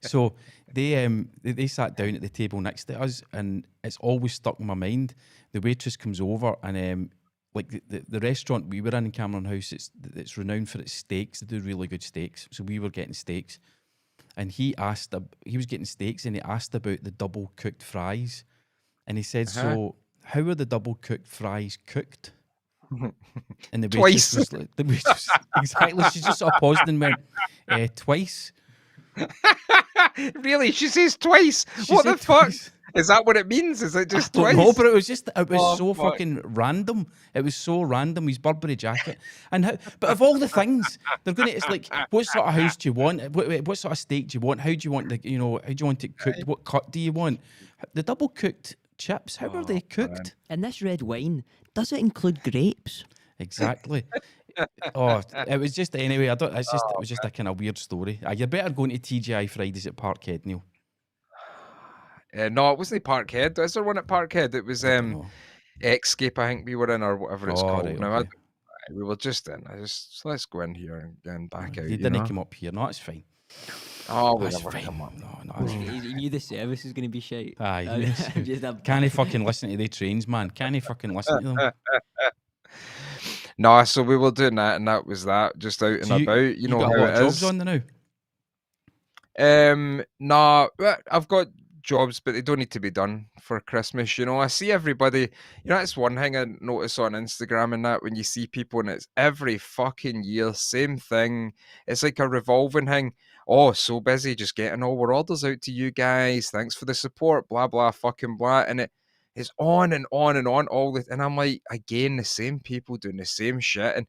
So they sat down at the table next to us, and it's always stuck in my mind. The waitress comes over, and like the restaurant we were in Cameron House, it's renowned for its steaks. They do really good steaks. So we were getting steaks. And he was getting steaks, and he asked about the double cooked fries, and he said, "So, how are the double cooked fries cooked?" And the waitress was like, exactly. She just sort of paused and went, "Twice." Really? She says twice. What the fuck? Twice. Is that what it means? Is it just twice? No, but it was so fucking random. It was so random. His Burberry jacket, but of all the things they're gonna, it's like, what sort of house do you want? What sort of steak do you want? How do you want how do you want it cooked? What cut do you want? The double cooked chips. How are they cooked? Man. And this red wine, does it include grapes? Exactly. It was just anyway. It was just a kind of weird story. You're better going to TGI Fridays at Parkhead, Neil. No, it wasn't Parkhead. Is there one at Parkhead? It was Escape, I think we were in, or whatever it's called. Right, now, we were just in. Let's go in here and back out. They didn't come up here. No, it's fine. Oh, we never come up. No, he knew the service was going to be shite. Can he fucking listen to the trains, man? Can he fucking listen to them? No, so we were doing that, and that was that. Just out and about. You know got how a lot it of is. Jobs on the now? No, I've got jobs, but they don't need to be done for Christmas. I see everybody. That's one thing I notice on Instagram and that, when you see people and it's every fucking year, same thing. It's like a revolving thing. Oh, so busy just getting all our orders out to you guys. Thanks for the support. Blah blah fucking blah, and it's on and on and on and I'm like, again, the same people doing the same shit, and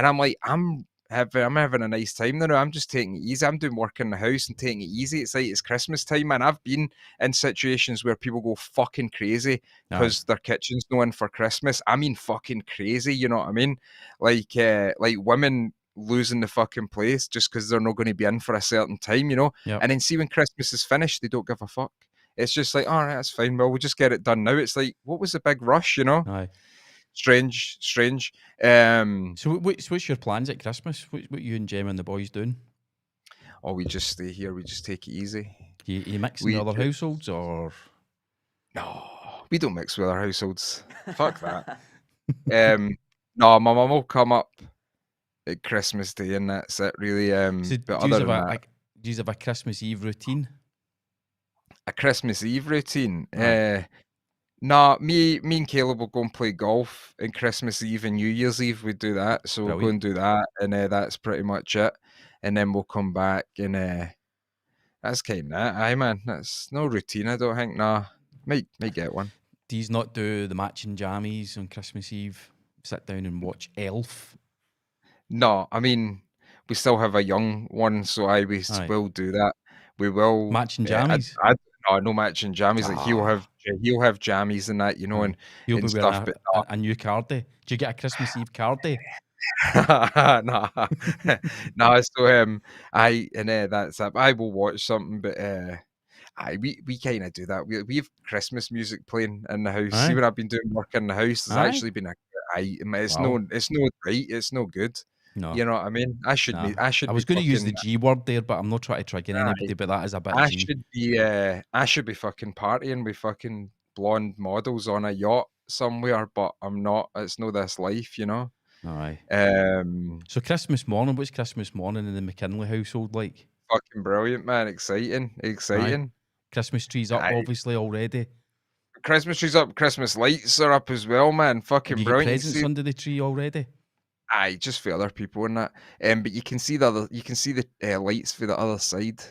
I'm like, I'm having a nice time now. I'm just taking it easy. I'm doing work in the house and taking it easy. It's like it's Christmas time, man. I've been in situations where people go fucking crazy because their kitchen's no in for Christmas. I mean, fucking crazy. You know what I mean? Like women losing the fucking place just because they're not going to be in for a certain time, Yep. And then see when Christmas is finished, they don't give a fuck. It's just like, all right, that's fine. Well, we'll just get it done now. It's like, what was the big rush, Aye. Strange. So what's your plans at Christmas? What you and Gemma and the boys doing? Oh, we just stay here. We just take it easy. You mix with other households, or? No, we don't mix with other households. Fuck that. No, my mum will come up at Christmas Day, and that's it, really. So but other than that, do you have a Christmas Eve routine? A Christmas Eve routine? Nah, me and Caleb will go and play golf on Christmas Eve and New Year's Eve. We do that, so we'll go and do that, and that's pretty much it. And then we'll come back, and that's kind of that. Aye, man, that's no routine. I don't think. Nah, might get one. Do you not do the matching jammies on Christmas Eve? Sit down and watch Elf? No, I mean, we still have a young one, so we will do that. We will matching jammies. No matching jammies. Like he'll have jammies and that, and he'll be stuff. Wearing a new cardy. Do you get a Christmas Eve cardy? Nah. So that's that. I will watch something, but we kind of do that. We have Christmas music playing in the house. See what I've been doing work in the house. There's actually been it's no right. It's no good. No, you know what I mean. I should. I was going to use the G word there, but I'm not trying to trigger anybody. But that is a bit. I should be fucking partying with fucking blonde models on a yacht somewhere, but I'm not. It's no this life, Aye. So Christmas morning. What's Christmas morning in the McKinley household like? Fucking brilliant, man! Exciting. Aye. Christmas trees up, obviously already. Christmas trees up. Christmas lights are up as well, man. Fucking you brilliant. Get presents under the tree already. Aye, just for other people and that. But you can see the lights for the other side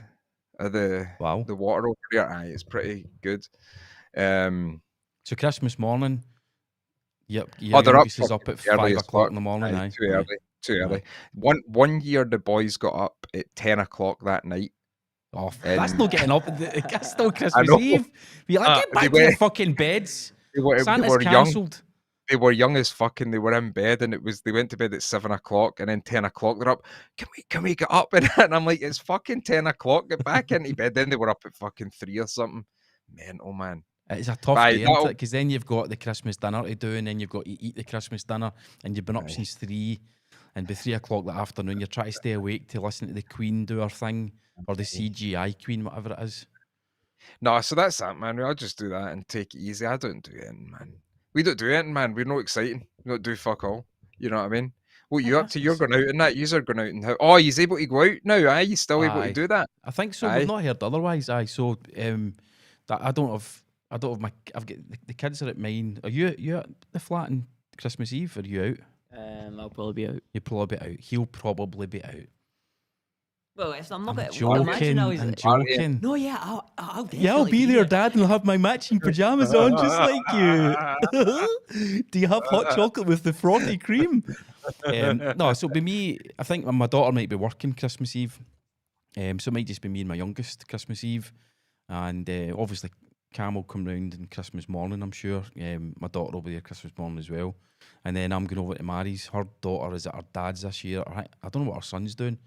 of the water over there. Aye, it's pretty good. So Christmas morning. Yep. They're up at 5 o'clock in the morning. Aye, too early. One year the boys got up at 10 o'clock that night. Oh, that's not getting up. That's still Christmas Eve. You're like, get back to your fucking beds. Santa's cancelled. They were young as fuck and they were in bed, and they went to bed at 7 o'clock, and then 10 o'clock they're up. Can we get up? And I'm like, it's fucking 10 o'clock. Get back into bed. Then they were up at fucking 3 or something. Man. It's a tough day, isn't it? Because then you've got the Christmas dinner to do, and then you've got to eat the Christmas dinner, and you've been up since 3, and by 3 o'clock that afternoon, you're trying to stay awake to listen to the Queen do her thing, or the CGI Queen, whatever it is. No, so that's that, man. I'll just do that and take it easy. I don't do it, man. We don't do anything, man. We're not exciting. We don't do fuck all. You know what I mean? What you up to? You're going out and that. You're going out and how? Oh, he's able to go out now. Aye, you still able to do that? I think so. We've not heard otherwise. Aye, so that I don't have my. I've got the kids are at mine. Are you at the flat on Christmas Eve? Or are you out? I'll probably be out. You'll probably be out. He'll probably be out. Well, if I'm not I'm joking. No, yeah, I'll definitely. Yeah, I'll be there, Dad, and I'll have my matching pajamas on, just like you. Do you have hot chocolate with the frothy cream? No, so by me, I think my daughter might be working Christmas Eve, so it might just be me and my youngest Christmas Eve, and obviously Cam will come round on Christmas morning, I'm sure. My daughter will be there Christmas morning as well, and then I'm going over to Mary's. Her daughter is at her dad's this year. I don't know what her son's doing.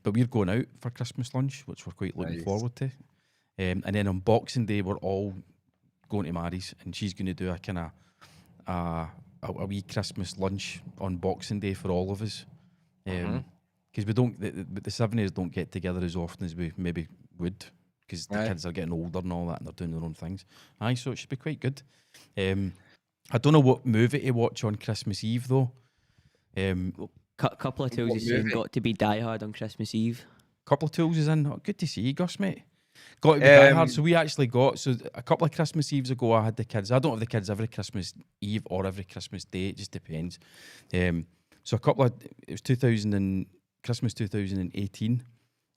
But we're going out for Christmas lunch, which we're quite looking forward to. And then on Boxing Day, we're all going to Mary's, and she's going to do a kind of a wee Christmas lunch on Boxing Day for all of us. Because we don't, the 7s don't get together as often as we maybe would, because the kids are getting older and all that, and they're doing their own things. So it should be quite good. I don't know what movie to watch on Christmas Eve though. Couple of tools is saying got to be Die Hard on Christmas Eve. Couple of tools is in. Oh, good to see you, Gus, mate. Got to be Die Hard. So we actually a couple of Christmas Eves ago, I had the kids. I don't have the kids every Christmas Eve or every Christmas Day. It just depends. So it was Christmas 2018.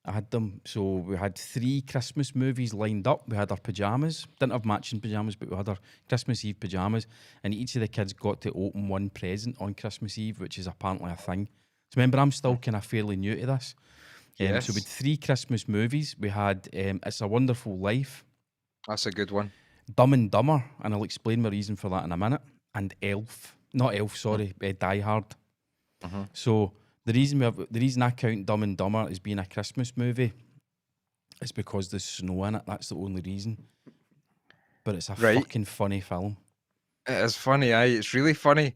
I had them. So we had 3 Christmas movies lined up. We had our pajamas. Didn't have matching pajamas, but we had our Christmas Eve pajamas. And each of the kids got to open one present on Christmas Eve, which is apparently a thing. So remember, I'm still kind of fairly new to this. So we had 3 Christmas movies. We had It's a Wonderful Life. That's a good one. Dumb and Dumber, and I'll explain my reason for that in a minute. And Die Hard. So the reason I count Dumb and Dumber as being a Christmas movie is because there's snow in it. That's the only reason. But it's a fucking funny film. It is funny, it's really funny.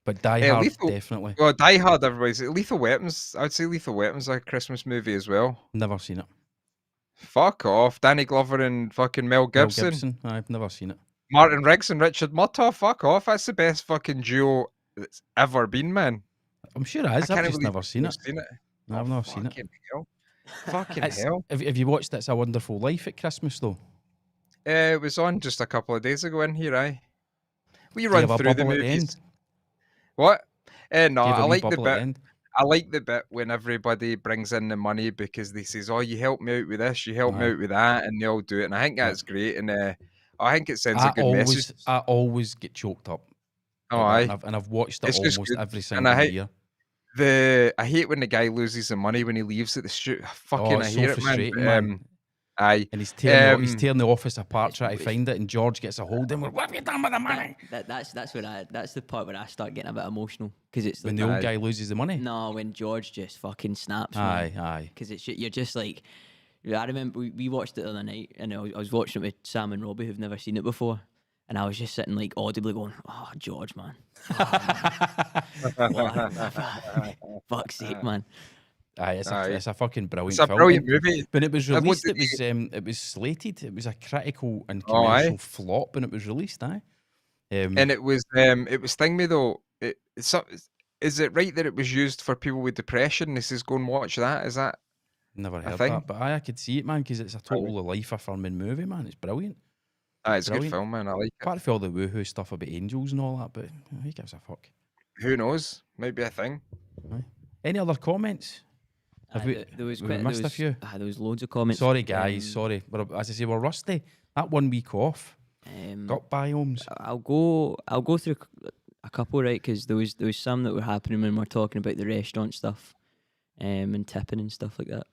But Die Hard, definitely. Well, Die Hard, everybody's Lethal Weapons. I'd say Lethal Weapons is a Christmas movie as well. Never seen it. Fuck off. Danny Glover and fucking Mel Gibson. I've never seen it. Martin Riggs and Richard Murtaugh. Fuck off. That's the best fucking duo that's ever been, man. I'm sure it is. I've just never seen it. No, I've never seen it. Fucking hell. Have you watched It's a Wonderful Life at Christmas, though? It was on just a couple of days ago in here, aye. We run through the movies. What? No, I like the bit. I like the bit when everybody brings in the money because they says, "Oh, you help me out with this, you help me out with that," and they all do it. And I think that's great. And I think it sends a good message. I always get choked up. Oh, aye. And I've watched it almost every single year. I hate when the guy loses the money when he leaves at the shoot. Fucking, I hate it, man. Aye. And he's tearing the office apart trying to find it, and George gets a hold of him. What have you done with the money? That's the part where I start getting a bit emotional, because it's when the old guy loses the money. No, when George just fucking snaps. Aye. Because you're just like, I remember we watched it the other night, and I was watching it with Sam and Robbie, who've never seen it before, and I was just sitting like audibly going, "Oh, George, man, fuck's sake, man." It's a fucking brilliant film. It's a brilliant movie. When it was released, it was slated. It was a critical and commercial flop when it was released. And it was thingy though. Is it right that it was used for people with depression? This is go and watch that. Is that? Never heard that, but I could see it, man, because it's a total life affirming movie, man. It's brilliant. It's a good film, man. I like it. Apart from all the woohoo stuff about angels and all that, but who gives a fuck? Who knows? Maybe a thing. Any other comments? There was a few. There was loads of comments. Sorry, guys. Sorry, but as I say, we're rusty. That 1 week off. Got biomes. I'll go through a couple, right? Because there was some that were happening when we were talking about the restaurant stuff, and tipping and stuff like that.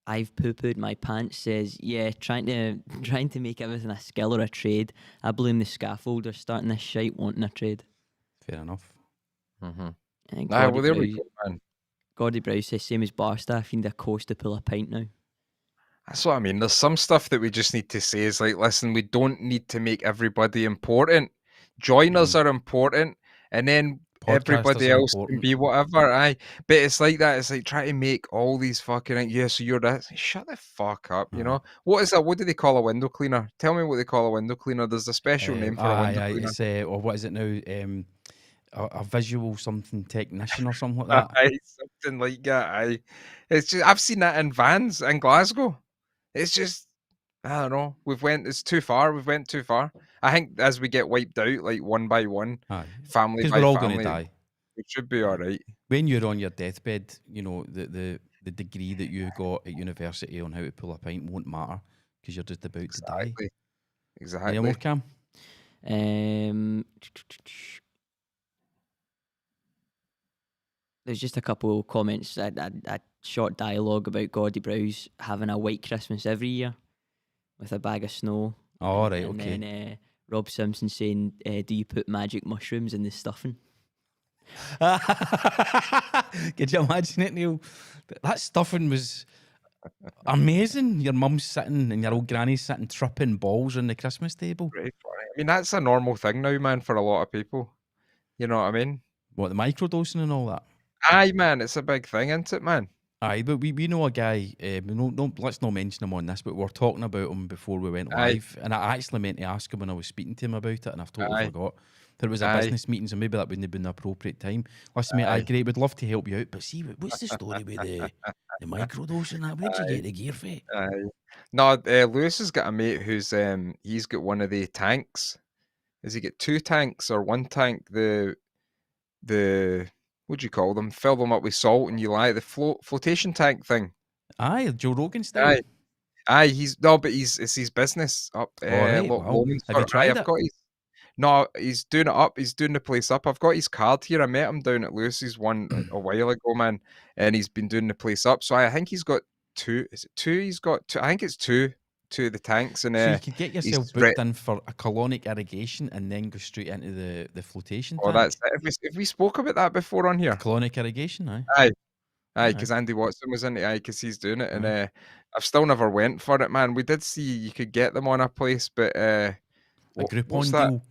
I've poo-pooed my pants says, yeah, trying to make everything a skill or a trade. I blame the scaffolders starting this shite wanting a trade. Fair enough. Well, there we go, man. Gordy Brow says, same as bar staff, you need a coast to pull a pint now. That's what I mean. There's some stuff that we just need to say is like, listen, we don't need to make everybody important. Joiners are important, and then everybody else can be whatever. But it's like that. It's like trying to make all these fucking so you're that. Shut the fuck up. You know what is that? What do they call a window cleaner? Tell me what they call a window cleaner. There's a special name for a window cleaner. It's, or what is it now? A visual something technician or something like that. Something like that. It's just I've seen that in vans in Glasgow. It's just I don't know. It's too far. We've went too far. I think as we get wiped out, like one by one, family by family, we're all going to die. We should be all right. When you're on your deathbed, you know the degree that you got at university on how to pull a pint won't matter because you're just about to die. Exactly. Any more, Cam? There's just a couple of comments, a short dialogue about Gordy Brow's having a white Christmas every year with a bag of snow. Oh, right, and okay. And then Rob Simpson saying, do you put magic mushrooms in the stuffing? Could you imagine it, Neil? That stuffing was amazing. Your mum's sitting and your old granny's sitting tripping balls on the Christmas table. Right. I mean, that's a normal thing now, man, for a lot of people. You know what I mean? What, the microdosing and all that? Aye, man, it's a big thing, isn't it, man? Aye, but we know a guy, let's not mention him on this, but we were talking about him before we went live, and I actually meant to ask him when I was speaking to him about it, and I've totally forgot. There was a business meeting, so maybe that wouldn't have been the appropriate time. Listen, mate, great, would love to help you out, but see, what's the story with the microdosing? Where'd you get the gear for it? No, Lewis has got a mate who's, he's got one of the tanks. Has he got 2 tanks or 1 tank? The what do you call them? Fill them up with salt and you lie the flotation tank thing. Aye, Joe Rogan style. Aye, it's his business up. Have you tried it? No, he's doing it up. He's doing the place up. I've got his card here. I met him down at Lewis's one a while ago, man, and he's been doing the place up. So I think he's got 2. Is it 2? He's got 2. I think it's 2 of the tanks, and so you could get yourself booked in for a colonic irrigation and then go straight into the flotation tank. That's it. If we spoke about that before on here, colonic irrigation, aye, because Andy Watson was into because he's doing it, and I've still never went for it, man. We did see you could get them on a place, but a Groupon deal.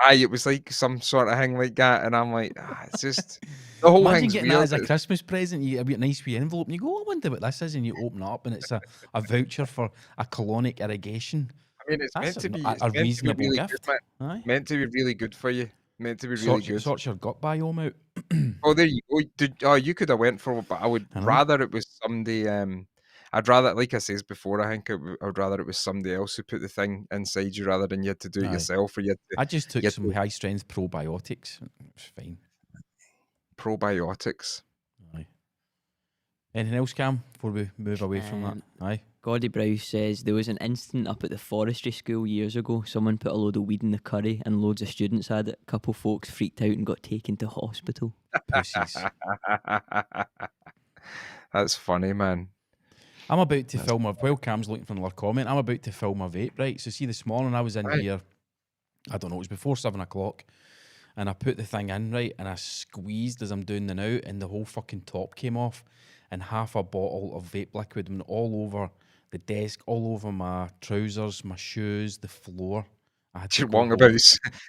Aye, it was like some sort of thing like that, and I'm like, it's just the whole Imagine thing's getting weird. that as a Christmas present. You get a nice wee envelope, and you go, I wonder what this is, and you open it up, and it's a voucher for a colonic irrigation. I mean, it's meant to be a reasonable really gift. Good, meant to be really good for you. Meant to be really good. Sorts your gut biome out. Oh, there you go. You could have went for it, but I would rather it was somebody. I'd rather, like I said before, I think I'd rather it was somebody else who put the thing inside you rather than you had to do it yourself. Or you had to, I just took some high strength probiotics. It was fine. Probiotics. Aye. Anything else, Cam, before we move away from that? Aye. Gordy Brow says there was an incident up at the forestry school years ago. Someone put a load of weed in the curry and loads of students had it. A couple folks freaked out and got taken to hospital. Pussies. That's funny, man. I'm about to film a... While Cam's looking for another comment, I'm about to film a vape, right? So see, this morning I was in here, I don't know, it was before 7 o'clock, and I put the thing in, right, and I squeezed as I'm doing the now, and the whole fucking top came off, and half a bottle of vape liquid went all over the desk, all over my trousers, my shoes, the floor. I had to walking about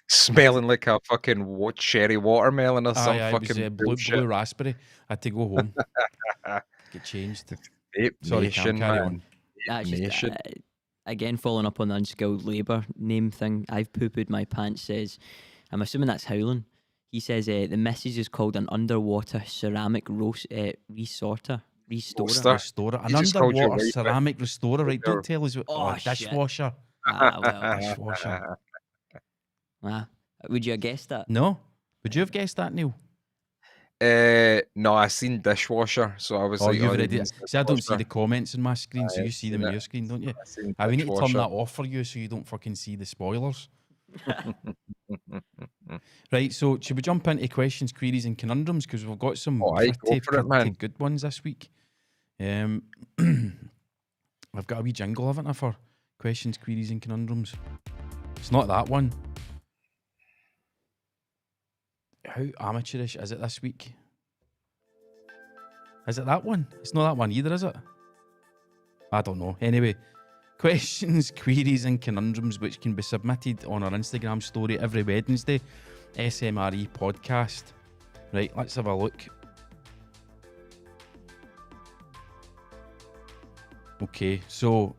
smelling like a fucking cherry watermelon or some fucking it was, blue raspberry. I had to go home, get changed. Vape Sorry, Nation, Cam, carry on. Just, again, following up on the unskilled labour name thing, I've poo-pooed my pants says, I'm assuming that's Howlin'. He says the message is called an underwater ceramic restorer. An underwater ceramic restorer, right? Don't tell us. Dishwasher. Dishwasher. Would you have guessed that? No. Would you have guessed that, Neil? No, I seen dishwasher, so I was like, you've already... See, I don't see the comments on my screen, so you see them on your screen, don't you? We need to turn that off for you so you don't fucking see the spoilers. Right, so should we jump into questions, queries, and conundrums? Because we've got some pretty good ones this week. I've got a wee jingle, haven't I, for questions, queries, and conundrums? It's not that one. How amateurish is it this week? Is it that one? It's not that one either, is it? I don't know. Anyway, questions, queries, and conundrums which can be submitted on our Instagram story every Wednesday. SMRE podcast. Right, let's have a look. Okay, so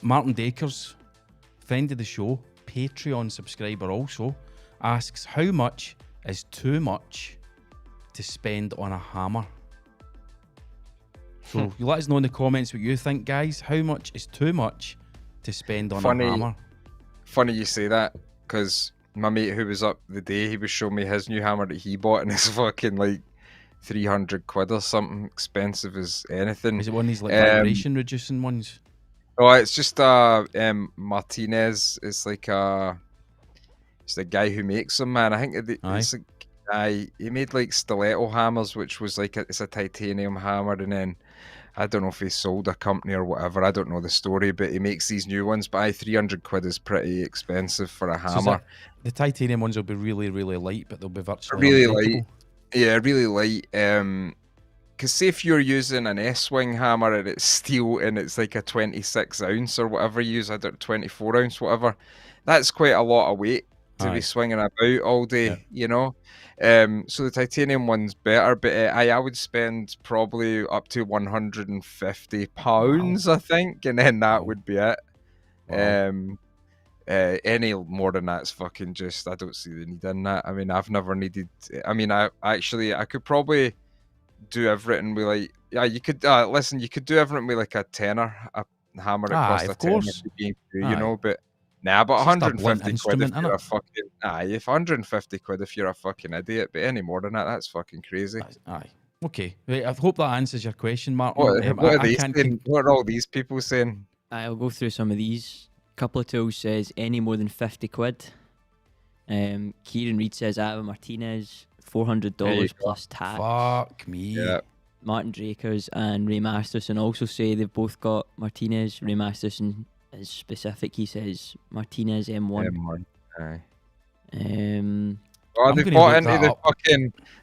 Martin Dakers, friend of the show, Patreon subscriber also, asks how much is too much to spend on a hammer. So you let us know in the comments what you think, guys. How much is too much to spend on a hammer? Funny you say that, because my mate who was up the day, he was showing me his new hammer that he bought, and it's fucking like 300 quid or something, expensive as anything. Is it one of these like vibration reducing ones? Oh, it's just Martinez. It's like it's the guy who makes them, man. I think it's a guy. He made like stiletto hammers, which was like it's a titanium hammer, and then I don't know if he sold a company or whatever. I don't know the story, but he makes these new ones. But 300 quid is pretty expensive for a hammer. So the titanium ones will be really, really light, but they'll be virtually really light. Yeah, really light. Because say if you're using an S-wing hammer and it's steel and it's like a 26 ounce or whatever you use, 24 ounce, whatever, that's quite a lot of weight to be swinging about all day, you know? So the titanium one's better, but I would spend probably up to £150, I think, and then that would be it. Any more than that's fucking just, I don't see the need in that. I mean, I've never needed, I mean, I could probably do everything with like, you could, listen, you could do everything with like a tenner, a hammer that costs a tenner, you know, but nah, but 150 quid if you're a fucking, if 150 quid if you're a fucking idiot, but any more than that, that's fucking crazy. Okay, right, I hope that answers your question, Martin. What are all these people saying? I'll go through some of these. Couple of tools says any more than 50 quid. Kieran Reid says I have a Martinez, $400 plus tax. Fuck me. Yeah. Martin Drakers and Ray Masterson also say they've both got Martinez. Ray Masterson is specific. He says Martinez M1. Aye. They've bought into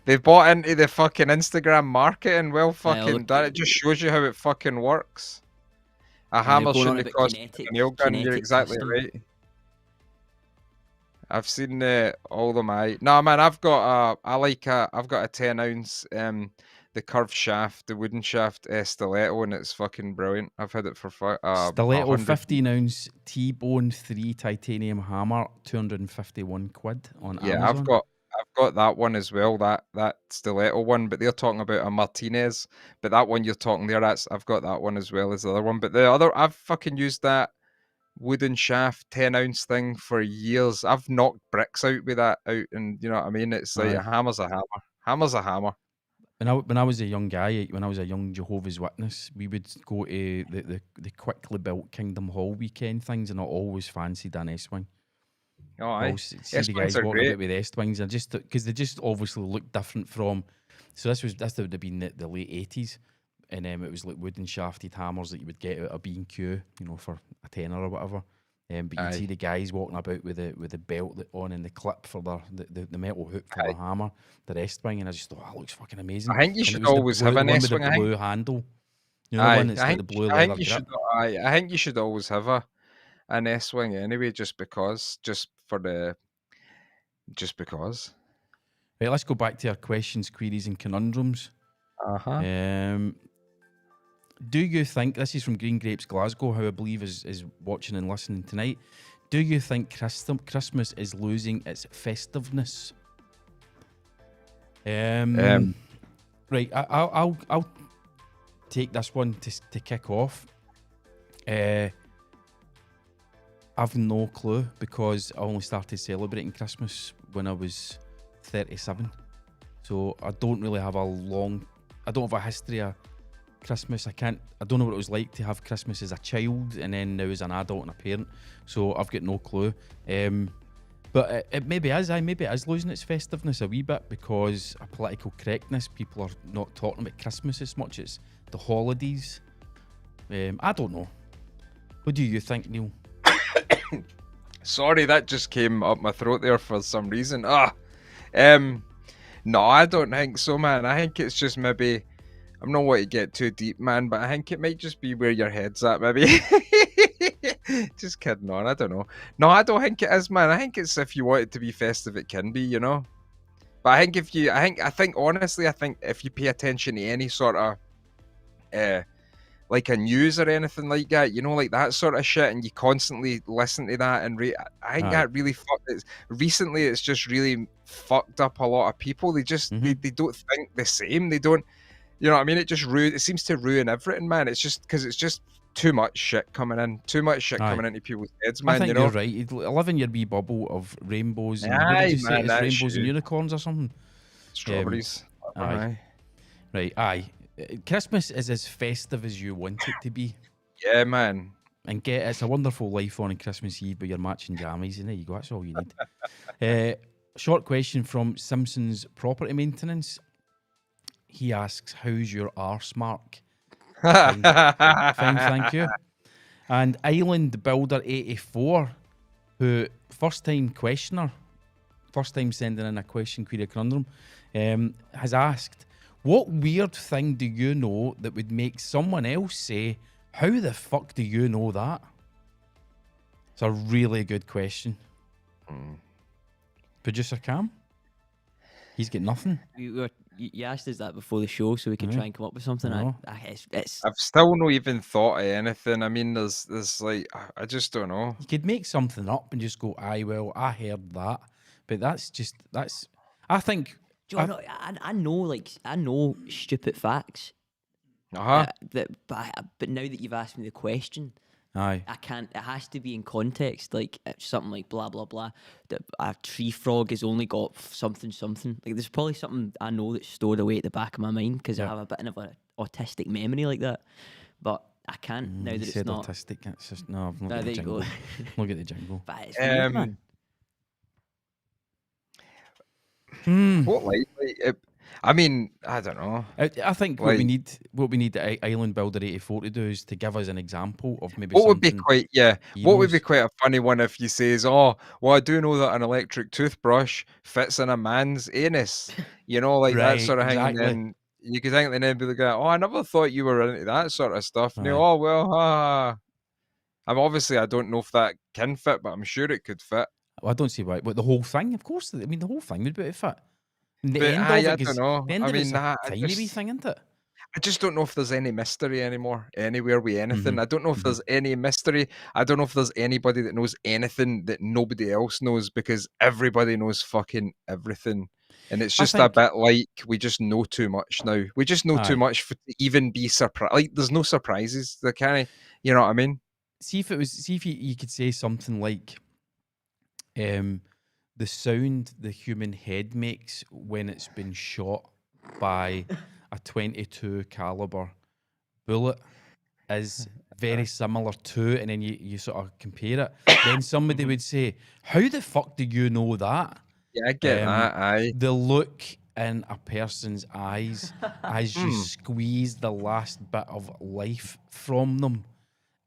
the fucking Instagram marketing. Well, fucking that it just shows you how it fucking works. A hammer shouldn't cost a nail gun. You're exactly right. I've seen all them. No, man, I've got a 10 ounce the curved shaft, the wooden shaft stiletto, and it's fucking brilliant. I've had it for stiletto 15 ounce T-bone 3 titanium hammer, 251 quid on Amazon. I've got that one as well, that stiletto one, but they're talking about a Martinez. But that one you're talking there, I've got that one as well as the other one. But the other, I've fucking used that wooden shaft 10 ounce thing for years. I've knocked bricks out with that out, and you know what I mean? It's like a hammer's a hammer. Hammer's a hammer. When I was a young guy, when I was a young Jehovah's Witness, we would go to the quickly built Kingdom Hall weekend things, and I always fancied an S-wing. Oh, aye. See the guys walking about with S-wings, and just because they just obviously look different from So this would have been the late 80s, and it was like wooden shafted hammers that you would get out of B&Q, for a tenner or whatever. But you'd see the guys walking about with the belt on and the clip for the metal hook for the hammer, the rest wing, and I just thought, that looks fucking amazing. I think you should always have an S-wing. The blue handle. The one that's like the blue leather grip. I think you should always have an S-wing anyway, just because. Right, let's go back to our questions, queries, and conundrums. Do you think, this is from Green Grapes Glasgow, who I believe is watching and listening tonight, do you think Christmas is losing its festiveness? Right, I'll take this one to kick off. I've no clue, because I only started celebrating Christmas when I was 37. So I don't really have I don't have a history of Christmas. I don't know what it was like to have Christmas as a child and then now as an adult and a parent. So I've got no clue. But it maybe is losing its festiveness a wee bit because of political correctness. People are not talking about Christmas as much as the holidays. I don't know. What do you think, Neil? Sorry, that just came up my throat there for some reason. No, I don't think so, man. I think it's just maybe, I'm not want to get too deep, man, but I think it might just be where your head's at, maybe. Just kidding on, I don't know. No, I don't think it is, man. I think it's if you want it to be festive, it can be, But I think honestly, if you pay attention to any sort of, like a news or anything like that, like that sort of shit, and you constantly listen to that, and I think that really recently it's just really fucked up a lot of people. They just they don't think the same. They don't, you know what I mean? It seems to ruin everything, man. It's just because it's just too much shit coming into people's heads, man. I think you're right. You live in your wee bubble of rainbows and rainbows and unicorns or something. Strawberries. Right. Christmas is as festive as you want it to be. Yeah, man. And it's a wonderful life on Christmas Eve with your matching jammies, and there you go. That's all you need. Short question from Simpson's Property Maintenance. He asks, "How's your arse mark?" Fine, thank you. And Island Builder 84, who first time sending in a question, query, conundrum, has asked, what weird thing do you know that would make someone else say, how the fuck do you know that? It's a really good question. Producer Cam? He's got nothing. You asked us that before the show so we can try and come up with something. I've still not even thought of anything. I mean, there's like, I just don't know. You could make something up and just go, I heard that. But I think... I know stupid facts. But now that you've asked me the question, I can't. It has to be in context. Like something like blah blah blah. That a tree frog has only got something. Like there's probably something I know that's stored away at the back of my mind because I have a bit of an autistic memory like that. But I can't now that it's not autistic. It's just I've not got the jingle. Look at the jingle. But it's weird, man. What I mean, I don't know. I think what we need the Island Builder 84 to do is to give us an example of maybe what would be quite a funny one if you says, oh, well, I do know that an electric toothbrush fits in a man's anus, like that sort of thing. Exactly. And then you could think then be like, oh, I never thought you were into that sort of stuff. And oh well, I don't know if that can fit, but I'm sure it could fit. Well, I don't see why. But the whole thing, of course. I mean, the whole thing would be able to fit. I don't know. Tiny wee thing, isn't it? I just don't know if there's any mystery anymore anywhere with anything. I don't know if there's any mystery. I don't know if there's anybody that knows anything that nobody else knows because everybody knows fucking everything. And it's just a bit like we just know too much now. We just know too much to even be surprised. Like there's no surprises. There can't, you know what I mean? See if you could say something like, the sound the human head makes when it's been shot by a .22 caliber bullet is very similar to, and then you sort of compare it. Then somebody would say, "How the fuck do you know that?" Yeah, I get that. The look in a person's eyes as you squeeze the last bit of life from them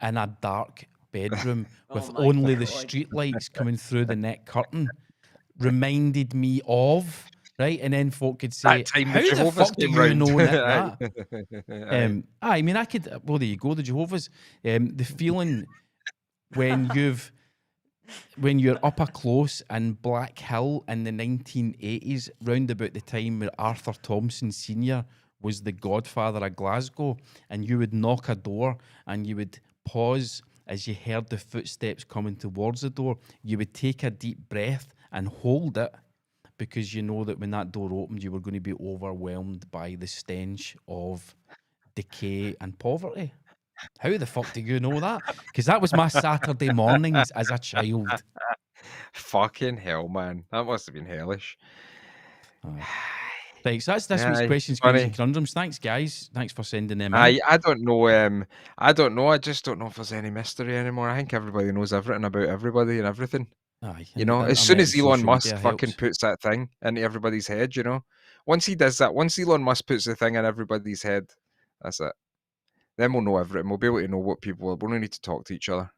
in a dark bedroom with only the street lights coming through the net curtain reminded me of, right? And then folk could say, that time how the the fuck do you know that? I mean, I could, well, there you go, the Jehovah's. The feeling when you're up close in Black Hill in the 1980s, round about the time where Arthur Thompson Sr. was the godfather of Glasgow, and you would knock a door and you would pause as you heard the footsteps coming towards the door. You would take a deep breath and hold it, because you know that when that door opened, you were going to be overwhelmed by the stench of decay and poverty. How the fuck do you know that? Because that was my Saturday mornings as a child. Fucking hell, man. That must have been hellish. Right, so that's this week's questions, queries, and conundrums. Thanks, guys. Thanks for sending them in. I don't know. I don't know. I just don't know if there's any mystery anymore. I think everybody knows everything about everybody and everything. You know, as soon as Elon Musk fucking puts that thing into everybody's head, you know, once he does that, once Elon Musk puts the thing in everybody's head, that's it. Then we'll know everything. We'll be able to know what people are. We don't need to talk to each other.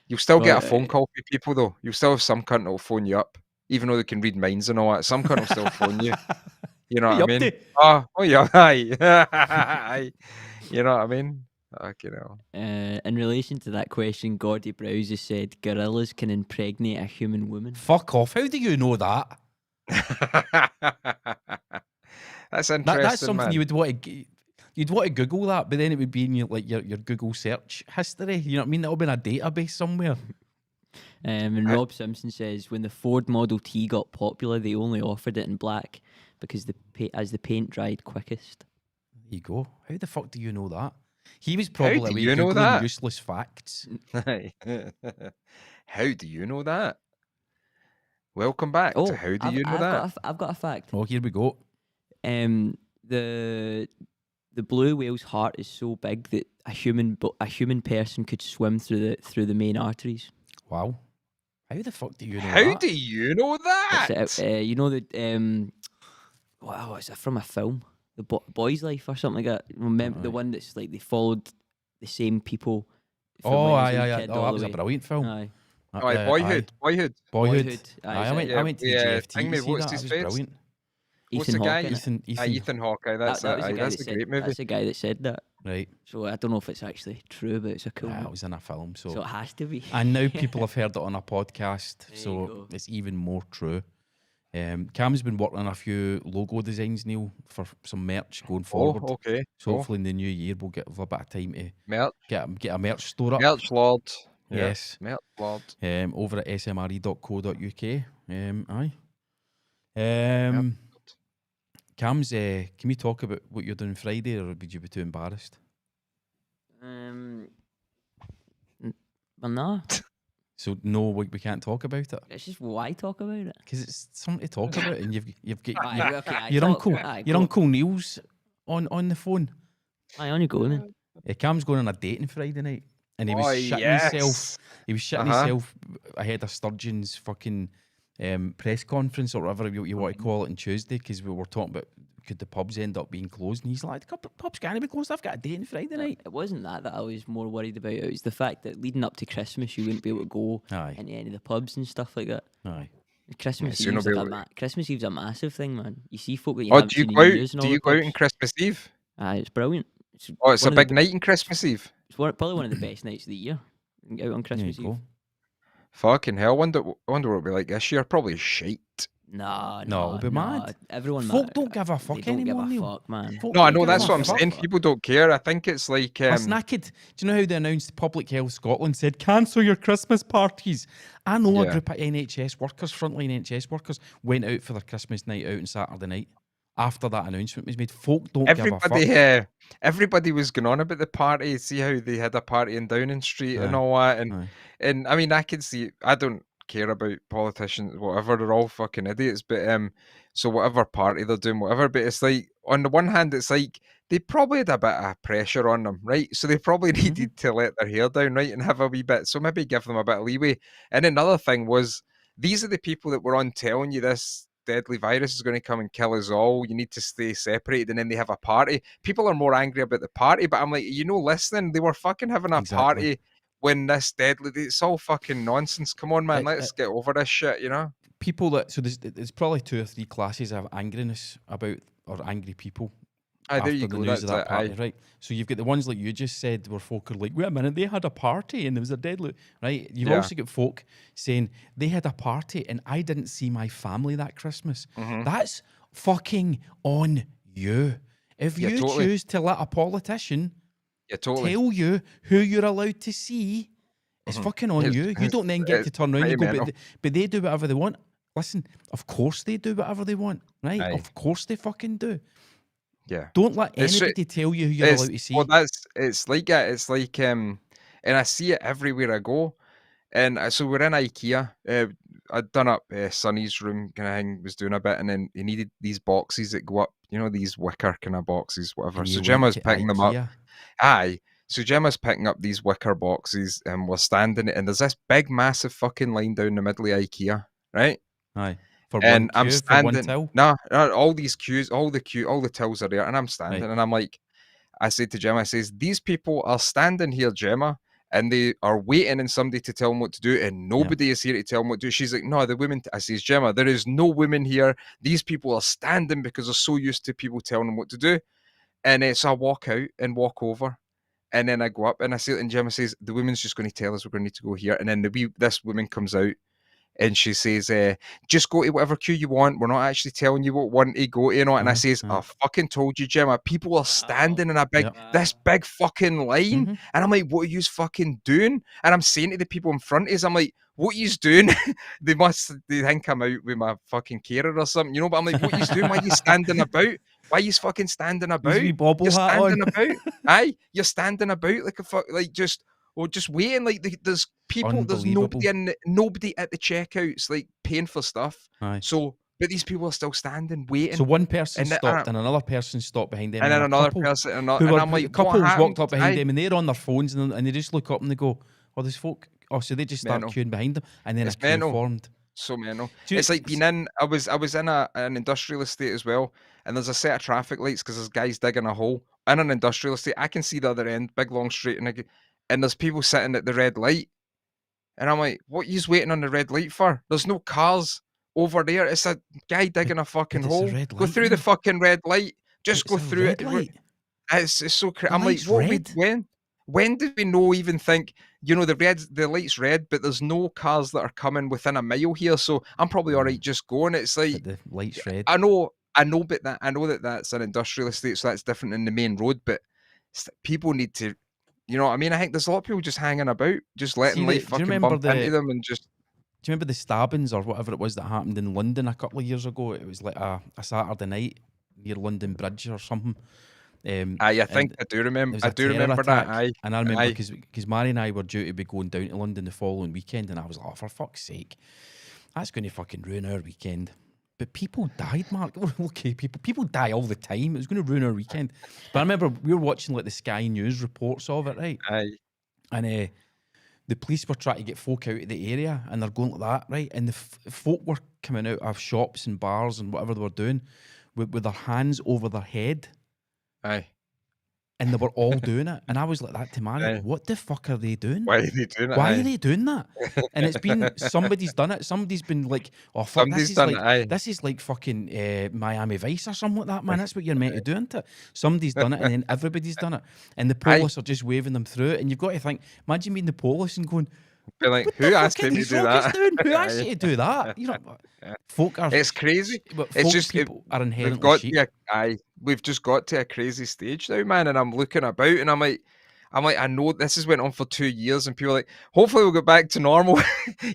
You'll still get a phone call from people, though. You'll still have some cunt that'll phone you up, even though they can read minds and all that. Some cunt will still phone you. You know what I mean? Oh yeah, aye. You know what I mean? You know. In relation to that question, Gordy Browse has said gorillas can impregnate a human woman. Fuck off! How do you know that? That's interesting. That's something, man. You would want to. You'd want to Google that, but then it would be in your Google search history. You know what I mean? That'll be in a database somewhere. And Rob Simpson says, when the Ford Model T got popular, they only offered it in black because the paint dried quickest. There you go. How the fuck do you know that? He was probably Googling useless facts. How do you know that? Welcome back to How Do You Know That? I've got a fact. Oh, here we go. The blue whale's heart is so big that a human person could swim through the main arteries. Wow. How the fuck do you know that? How do you know that? You know the wow, is it from a film? The Boy's Life or something like that. Remember the one that's like they followed the same people. Aye. Oh, that was a brilliant film. Aye. Boyhood. I went to the GFT to see what's that. his It was face? brilliant. What's the guy? Ethan Hawke. That's a great movie. That's the guy that said that. Right. So I don't know if it's actually true, but it's a cool. It was in a film, so it has to be. And now people have heard it on a podcast, so it's even more true. Cam's been working on a few logo designs, Neil, for some merch going forward. Oh, okay. So hopefully in the new year we'll get a bit of time to get a merch store up. Merch Lord. Yes. Merch Lord. Over at smre.co.uk. Cam's, can we talk about what you're doing Friday, or would you be too embarrassed? Well, no. So no, we can't talk about it. It's just why talk about it? Because it's something to talk about, and you've got your uncle Neil's on the phone. Aye, on you go then. Cam's going on a date on Friday night, and he was shitting himself. He was shitting himself ahead of Sturgeon's fucking press conference or whatever you want to call it on Tuesday, because we were talking about could the pubs end up being closed, and he's like, the pubs can't be closed, I've got a date on Friday night. It wasn't that I was more worried about. It was the fact that leading up to Christmas you wouldn't be able to go into any of the pubs and stuff like that. Christmas Eve's a massive thing, man. You see folk that you haven't seen in years. Do you go out on Christmas Eve? It's brilliant. It's a big night on Christmas Eve. It's probably one of the best nights of the year. You can get out on Christmas Eve. Fucking hell! I wonder what it'll be like this year. Probably shite. No, it'll be mad. Folk don't give a fuck anymore, Neil. Man. No, I know, that's what I'm saying. People don't care. I think it's like it's naked. Do you know how they announced Public Health Scotland said cancel your Christmas parties? I know a group of NHS workers, frontline NHS workers, went out for their Christmas night out on Saturday night. After that announcement was made, folk don't give a fuck. Everybody was going on about the party. See how they had a party in Downing Street and all that. And I mean, I can see. I don't care about politicians, whatever. They're all fucking idiots. But so whatever party they're doing, whatever. But it's like, on the one hand, it's like they probably had a bit of pressure on them, right? So they probably needed to let their hair down, right, and have a wee bit. So maybe give them a bit of leeway. And another thing was, these are the people that were on telling you this deadly virus is going to come and kill us all. You need to stay separated. And then they have a party. People are more angry about the party, but I'm like, listening, they were fucking having a party when this deadly, it's all fucking nonsense. Come on, man, let's get over this shit, People there's probably 2 or 3 classes of angriness about, or angry people. There you go. News of that party, right? So you've got the ones like you just said, where folk are like, wait a minute, they had a party and there was a deadly, right? You've also got folk saying they had a party and I didn't see my family that Christmas. That's fucking on you. If you choose to let a politician tell you who you're allowed to see, it's fucking on you. You don't then get to turn around and go, but they do whatever they want. Listen, of course they do whatever they want, right? Of course they fucking do. Yeah. Don't let anybody tell you who you're allowed to see. Well, it's like, and I see it everywhere I go. And so we're in IKEA. I'd done up Sonny's room kind of thing, was doing a bit, and then he needed these boxes that go up, these wicker kind of boxes, whatever. So Gemma's picking them up. So Gemma's picking up these wicker boxes, and we're standing, and there's this big, massive fucking line down the middle of IKEA, right? Aye. And I'm standing. No, all these queues, all the tills are there, and I'm standing, and I'm like, I said to Gemma, I says, these people are standing here, Gemma, and they are waiting on somebody to tell them what to do, and nobody is here to tell them what to do. She's like, no, the women. I says, Gemma, there is no women here. These people are standing because they're so used to people telling them what to do. And so I walk out and walk over, and then I go up, and I see it, and Gemma says, the woman's just going to tell us we're going to need to go here. And then this woman comes out, and she says, just go to whatever queue you want. We're not actually telling you what one to go to, And I says, I fucking told you, Gemma, people are standing in this big fucking line. And I'm like, what are you fucking doing? And I'm saying to the people in front of us, I'm like, what are you doing? they think I'm out with my fucking carer or something, But I'm like, what are you doing? Why are you standing about? Why are you fucking standing about? You're standing about. Aye, you're standing about like a fuck, like just waiting. Like there's people, there's nobody at the checkouts, like paying for stuff. Aye. So, but these people are still standing, waiting. So one person stopped, and another person stopped behind them, and then another person, and I'm like, couples walked up behind them, and they're on their phones, and they just look up and they go, "Oh, there's folk." Oh, so they just start queuing behind them, and then it's a queue formed. So mental. It's like being in. I was in an industrial estate as well, and there's a set of traffic lights because there's guys digging a hole in an industrial estate. I can see the other end, big long straight, and there's people sitting at the red light, and I'm like, what are you waiting on the red light for? There's no cars over there. It's a guy digging a fucking hole. Go through the fucking red light. Just go through it. It's so crazy. I'm like, when did we even think, the light's red, but there's no cars that are coming within a mile here, so I'm probably all right just going. It's like, but the light's red. I know that that's an industrial estate, so that's different than the main road, but people need to, I think there's a lot of people just hanging about, just letting life fucking bump into them, and just... Do you remember the stabbings or whatever it was that happened in London a couple of years ago? It was like a Saturday night near London Bridge or something. I think I do remember. I do remember that. And I remember because Mary and I were due to be going down to London the following weekend, and I was like, oh, for fuck's sake, that's going to fucking ruin our weekend. But people died, Mark. Okay, people die all the time. It was going to ruin our weekend. But I remember we were watching like the Sky News reports of it, right? And the police were trying to get folk out of the area, and they're going like that, right? And the folk were coming out of shops and bars and whatever they were doing with their hands over their head. Aye. And they were all doing it. And I was like that to Mary. What the fuck are they doing? Why are they doing it? Why are they doing that? And it's been, somebody's done it. Somebody's been like, oh, fuck, this is like fucking Miami Vice or something like that, man. That's what you're meant to do, isn't it? Somebody's done it, and then everybody's done it. And the police are just waving them through it. And you've got to think, imagine being the police and going, be like, who asked him to do that? Who asked you to do that? Folk are... It's crazy. It's just people are inherently sheep. We've just got to a crazy stage now, man. And I'm looking about, and I'm like, I know this has went on for 2 years, and people are like, hopefully we'll get back to normal.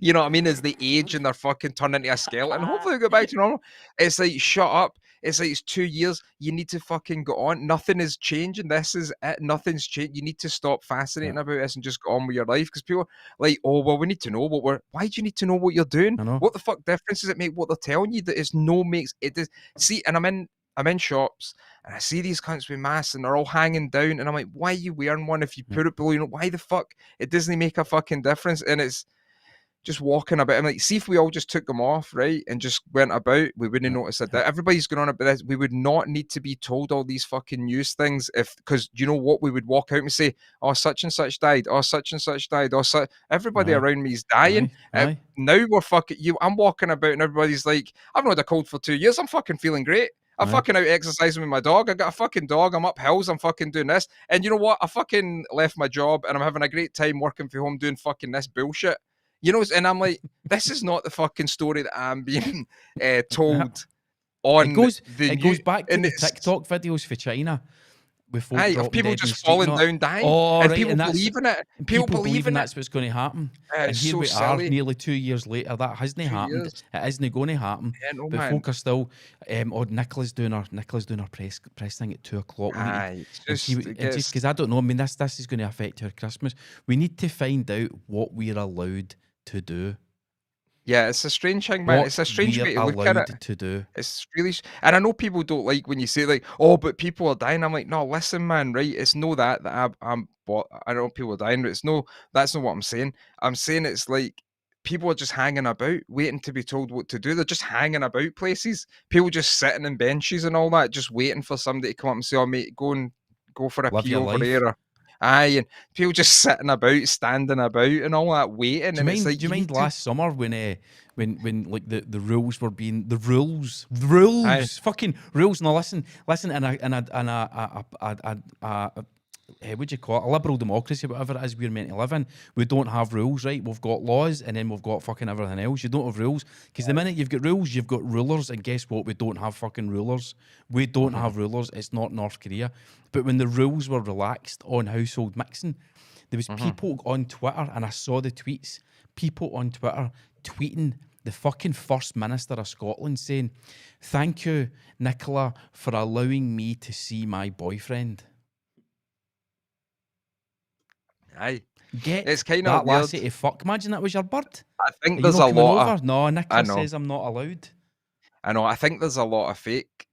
You know what I mean? As they age and they're fucking turn into a skeleton, hopefully we'll get back to normal. It's like, shut up. It's like, it's 2 years. You need to fucking go on. Nothing is changing. This is it. Nothing's changed. You need to stop fascinating about this and just go on with your life. Because people are like, oh, well, we need to know why do you need to know what you're doing? What the fuck difference does it make what they're telling you? That is no makes it does. See, and I'm in shops, and I see these cunts with masks, and they're all hanging down, and I'm like, why are you wearing one if you put it below? Why the fuck? It doesn't make a fucking difference. And it's, just walking about. I'm like, see if we all just took them off, right, and just went about, we wouldn't notice that. Everybody's going on about this. We would not need to be told all these fucking news things because you know what? We would walk out and say, oh, such and such died. Oh, such and such died. Oh, everybody around me is dying. Now we're fucking you. I'm walking about and everybody's like, I've not had a cold for 2 years. I'm fucking feeling great. I'm fucking out exercising with my dog. I got a fucking dog. I'm up hills. I'm fucking doing this. And you know what? I fucking left my job and I'm having a great time working from home doing fucking this bullshit. You know, and I'm like, this is not the fucking story that I'm being told on it goes back to the TikTok videos for China. Of people just falling down dying. And people believing it. People believing that's what's going to happen. And here we are nearly 2 years later. That hasn't happened. It isn't going to happen. But folk are still Nicola's doing our press thing at 2:00. Just because I don't know. I mean, this is going to affect our Christmas. We need to find out what we're allowed to do. Yeah, it's a strange thing, man. It's a strange way to look at it. To do. It's really, and I know people don't like when you say like, "Oh, but people are dying." I'm like, no, listen, man. Right? It's no that I know people are dying, but that's not what I'm saying. I'm saying it's like people are just hanging about, waiting to be told what to do. They're just hanging about places. People just sitting in benches and all that, just waiting for somebody to come up and say, "Oh, mate, go for a pee over there." And people just sitting about, standing about, and all that waiting. Do you mind last summer when like the rules were being the rules, fucking rules? Now listen, what do you call it? A liberal democracy, whatever it is we're meant to live in. We don't have rules, right? We've got laws, and then we've got fucking everything else. You don't have rules because the minute you've got rules, you've got rulers, and guess what? We don't have fucking rulers. We don't have rulers. It's not North Korea. But when the rules were relaxed on household mixing, there was people on Twitter, and I saw the tweets. People on Twitter tweeting the fucking First Minister of Scotland saying, "Thank you, Nicola, for allowing me to see my boyfriend." It's kind that of weird. lassie to fuck. Imagine that was your bird. I think there's a lot of... No, Nicola says I'm not allowed. I know. I think there's a lot of fake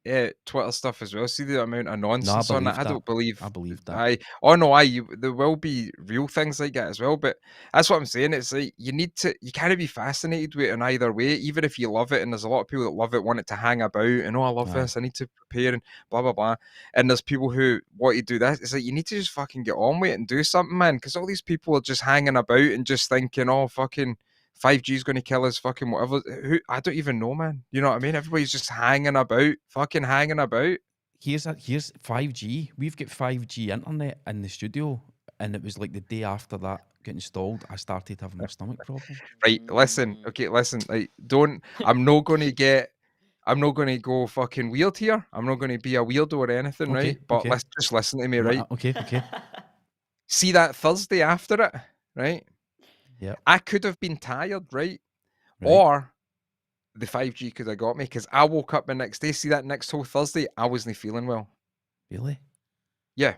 Twitter stuff as well. See the amount of nonsense on it. I don't believe. I believe that. There will be real things like that as well. But that's what I'm saying. It's like you can't be fascinated with it in either way, even if you love it. And there's a lot of people that love it, want it to hang about, and I love this. I need to prepare and blah blah blah. And there's people who want to do this. It's like you need to just fucking get on with it and do something, man. Because all these people are just hanging about and just thinking, oh fucking 5G is going to kill us, fucking whatever. I don't even know, man. You know what I mean? Everybody's just hanging about. Here's 5G. We've got 5G internet in the studio, and it was like the day after that got installed, I started having a stomach problem. Right, listen. Like, I'm not going to go fucking weird here. I'm not going to be a weirdo or anything, right? But let's just listen to me, right? Okay. See that Thursday after it, right? Yeah, I could have been tired, right? Or the 5G could have got me because I woke up the next day. See that next whole Thursday, I wasn't feeling well. Really? Yeah.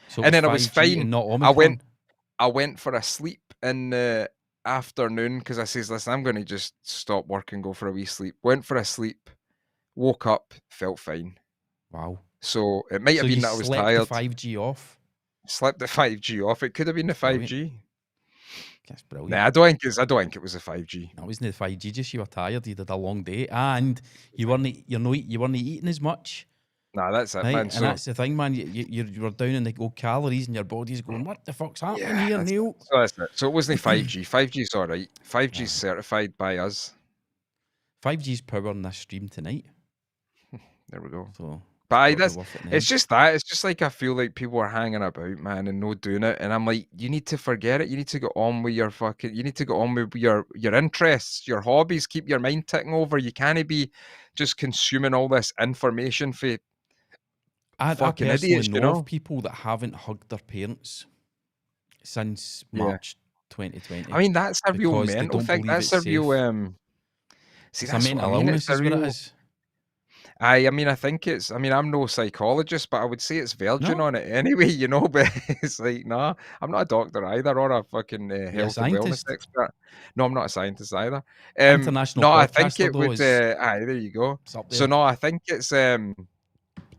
So and then I was fine. Not Omicron. I went for a sleep in the afternoon because I says, listen, I'm going to just stop work and go for a wee sleep. Went for a sleep, woke up, felt fine. Wow. So it might have been that I was tired. The 5G off. Slept the 5G off. It could have been the 5G. That's brilliant. Nah, I don't think it was a 5G. That wasn't the 5G. Just you were tired. You did a long day, and you weren't eating as much. Nah, that's it, right? man. And that's the thing, man. You were down in the old calories, and your body's going, "What the fuck's happening here, Neil?" So that's it. So it wasn't 5G. 5G's all right. 5G's certified by us. 5G's powering this stream tonight. There we go. So. But it's just that. It's just like I feel like people are hanging about, man, and not doing it. And I'm like, you need to forget it. You need to go on with your your interests, your hobbies. Keep your mind ticking over. You can't be just consuming all this information for fucking idiots. You know, of people that haven't hugged their parents since March 2020. I mean, that's a real mental thing. That's a real it's a mental illness, is what it is. I mean, I think it's. I mean, I'm no psychologist, but I would say it's verging on it anyway, you know. But it's like, nah, I'm not a doctor either, or a fucking health and wellness expert. No, I'm not a scientist either. International. No, I think it would. There you go. So no, I think it's. I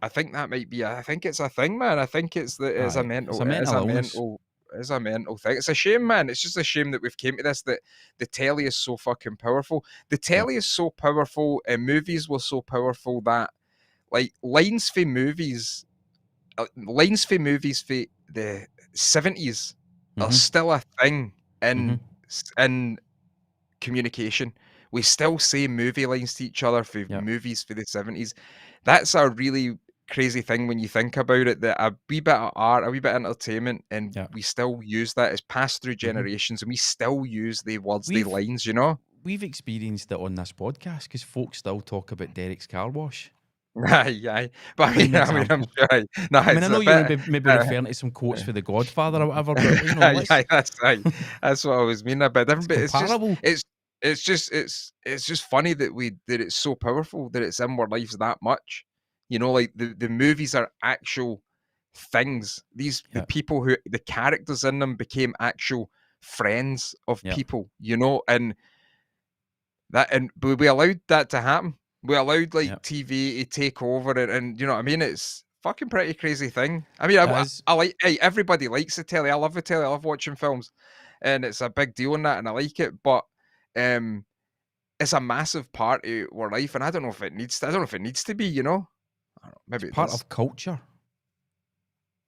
think that might be. I think it's a thing, man. I think it's a mental is a mental thing. It's a shame, man. It's just a shame that we've came to this, that the telly is so fucking powerful. The telly is so powerful, and movies were so powerful that, like, lines for movies for the 70s are still a thing in communication. We still say movie lines to each other for movies for the 70s. That's a really crazy thing when you think about it, that a wee bit of art, a wee bit of entertainment, and we still use that. It's passed through generations, and we still use the words, the lines, you know? We've experienced it on this podcast because folks still talk about Derek's car wash. Aye. But I mean, I'm sure. No, I know you're maybe referring to some quotes for The Godfather or whatever, but you know, that's right. That's what I was meaning about different. But it's just funny that it's so powerful, that it's in our lives that much. You know, like the movies are actual things. The people the characters in them became actual friends of people. You know, and we allowed that to happen. We allowed TV to take over and you know what I mean? It's fucking pretty crazy thing. I mean, I like, hey, everybody likes the telly. I love the telly. I love watching films, and it's a big deal in that, and I like it. But it's a massive part of our life, and I don't know if it needs to be. You know, I don't know, maybe it's part of culture.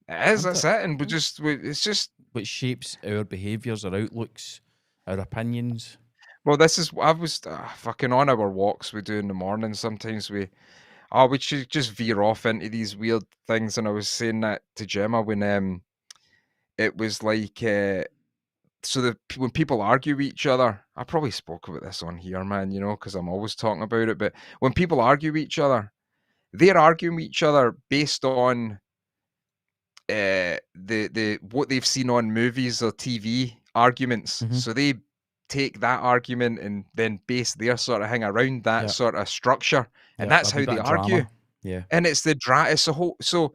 It is. That's it, and it's just what shapes our behaviours, our outlooks, our opinions. Well, I was fucking on our walks we do in the morning. Sometimes we should just veer off into these weird things. And I was saying that to Gemma when it was like, when people argue with each other, I probably spoke about this on here, man, you know, because I'm always talking about it. But when people argue with each other, they're arguing with each other based on the what they've seen on movies or TV arguments. So they take that argument and then base their sort of thing around that sort of structure, and that's how they argue. And it's it's a whole. So,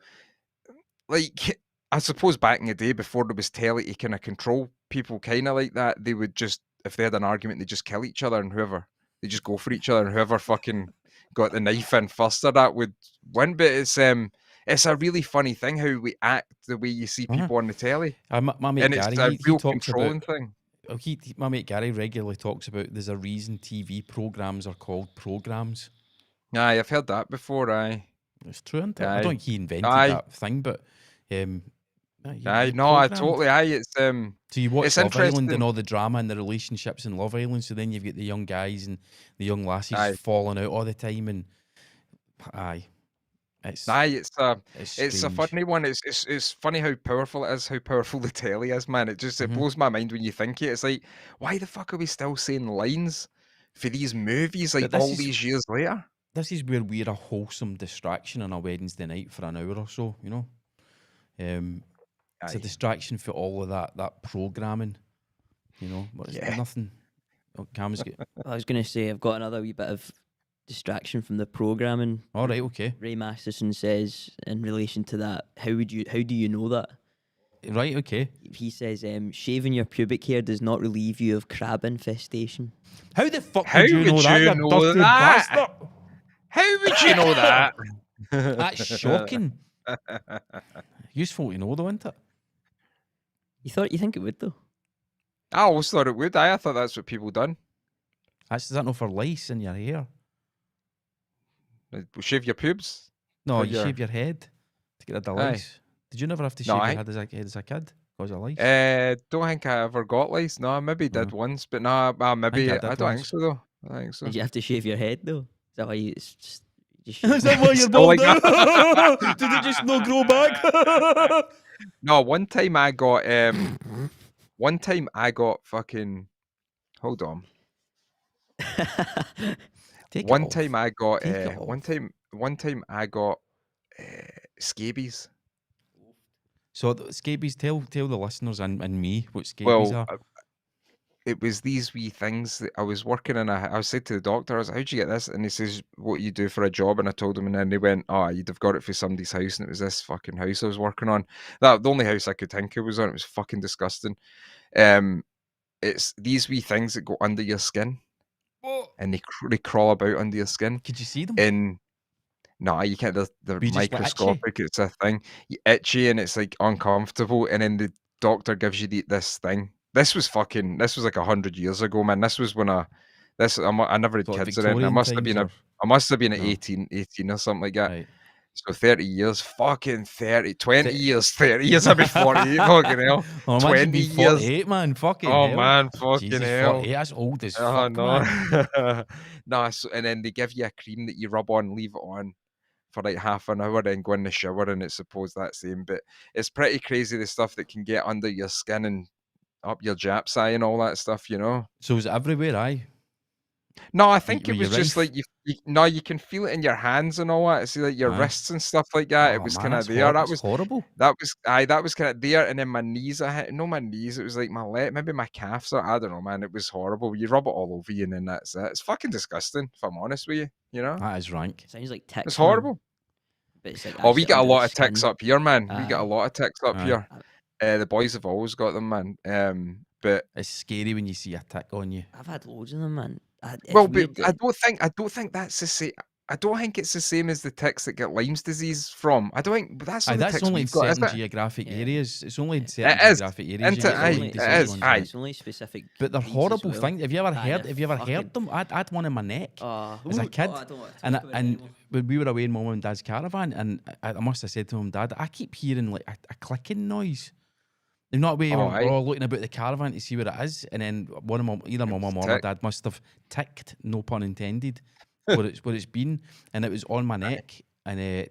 like, I suppose back in the day before there was telly to kind of control people, kind of like that, they would just, if they had an argument, they just kill each other, and they just go for each other, and whoever fucking got the knife in first or that would win. But it's a really funny thing how we act, the way you see people on the telly, my mate and Gary, it's a real controlling thing. My mate Gary regularly talks about there's a reason TV programs are called programs. Aye, I've heard that before. Aye, it's true. I don't think he invented that thing, but I totally. It's so you watch Love Island and all the drama and the relationships in Love Island. So then you've got the young guys and the young lassies falling out all the time, and it's a funny one. It's funny how powerful it is, how powerful the telly is, man. It blows my mind when you think it. It's like, why the fuck are we still saying lines for these movies like all these years later? This is where we're a wholesome distraction on a Wednesday night for an hour or so, you know. It's a distraction for all of that programming, you know. But it's nothing. Oh, Cam's got. I was going to say I've got another wee bit of distraction from the programming. All right, okay. Ray Masterson says in relation to that, how do you know that? Right, okay. He says shaving your pubic hair does not relieve you of crab infestation. How the fuck would you know that? You bastard? How would you know that? That's shocking. Useful to know, though, isn't it? You think it would, though? I always thought it would. I thought that's what people done. Is that not for lice in your hair? Shave your pubes? No, you shave your head to get rid of lice. Did you never have to shave your head as a kid because of lice? Don't think I ever got lice. No, I maybe did once, but no, maybe I don't think so though. I think so. Did you have to shave your head though? Is that why you just is that why you're bald now? Did it just not grow back? No, one time I got fucking. Hold on. One time I got scabies. So scabies, tell the listeners and me what scabies are. It was these wee things that I was working in. I said to the doctor, I was like, how'd you get this? And he says, what you do for a job? And I told him, and then they went, you'd have got it for somebody's house. And it was this fucking house I was working on. The only house I could think it was on. It was fucking disgusting. It's these wee things that go under your skin. And they crawl about under your skin. Could you see them? No, you can't. They're microscopic. It's a thing. You itchy and it's like uncomfortable. And then doctor gives you this thing. This was like 100 years ago, man. This was when I never had kids or anything. I must have been at 18 or something like that. Right. So 30 years, fucking 20 years, 30 years, I'd be 48, fucking hell. Oh, 20 years. 48, man, fucking hell. Oh, man, fucking Jesus, hell. 48, that's old as fuck, man. No, so, and then they give you a cream that you rub on, leave it on for like half an hour, then go in the shower, and it's supposed that same. But it's pretty crazy, the stuff that can get under your skin and up your japs eye and all that stuff, you know? So is it everywhere, aye? No, I think it was just like you can feel it in your hands and all that. See, like your wrists and stuff like that. It was kind of there. That was horrible. That was kind of there, and then my knees. My knees. It was like my leg, maybe my calves. Or I don't know, man. It was horrible. You rub it all over you, and then that's it. It's fucking disgusting. If I'm honest with you, you know. That is rank. Sounds like ticks. It's horrible. But it's like we get a lot of ticks up here, man. We get a lot of ticks up here. The boys have always got them, man. But it's scary when you see a tick on you. I've had loads of them, man. But I don't think that's the same. I don't think it's the same as the ticks that get Lyme's disease from. I don't think that's only in certain geographic areas. It's only in certain geographic areas. It's only specific. But they're horrible things. Have you ever heard them? I had one in my neck as a kid, and when we were away in Mum and Dad's caravan, and I must have said to Mum and Dad, I keep hearing like a clicking noise. They're not we're all looking about the caravan to see where it is, and then either my mum or my dad must have ticked, no pun intended, where it's been, and it was on my neck. And they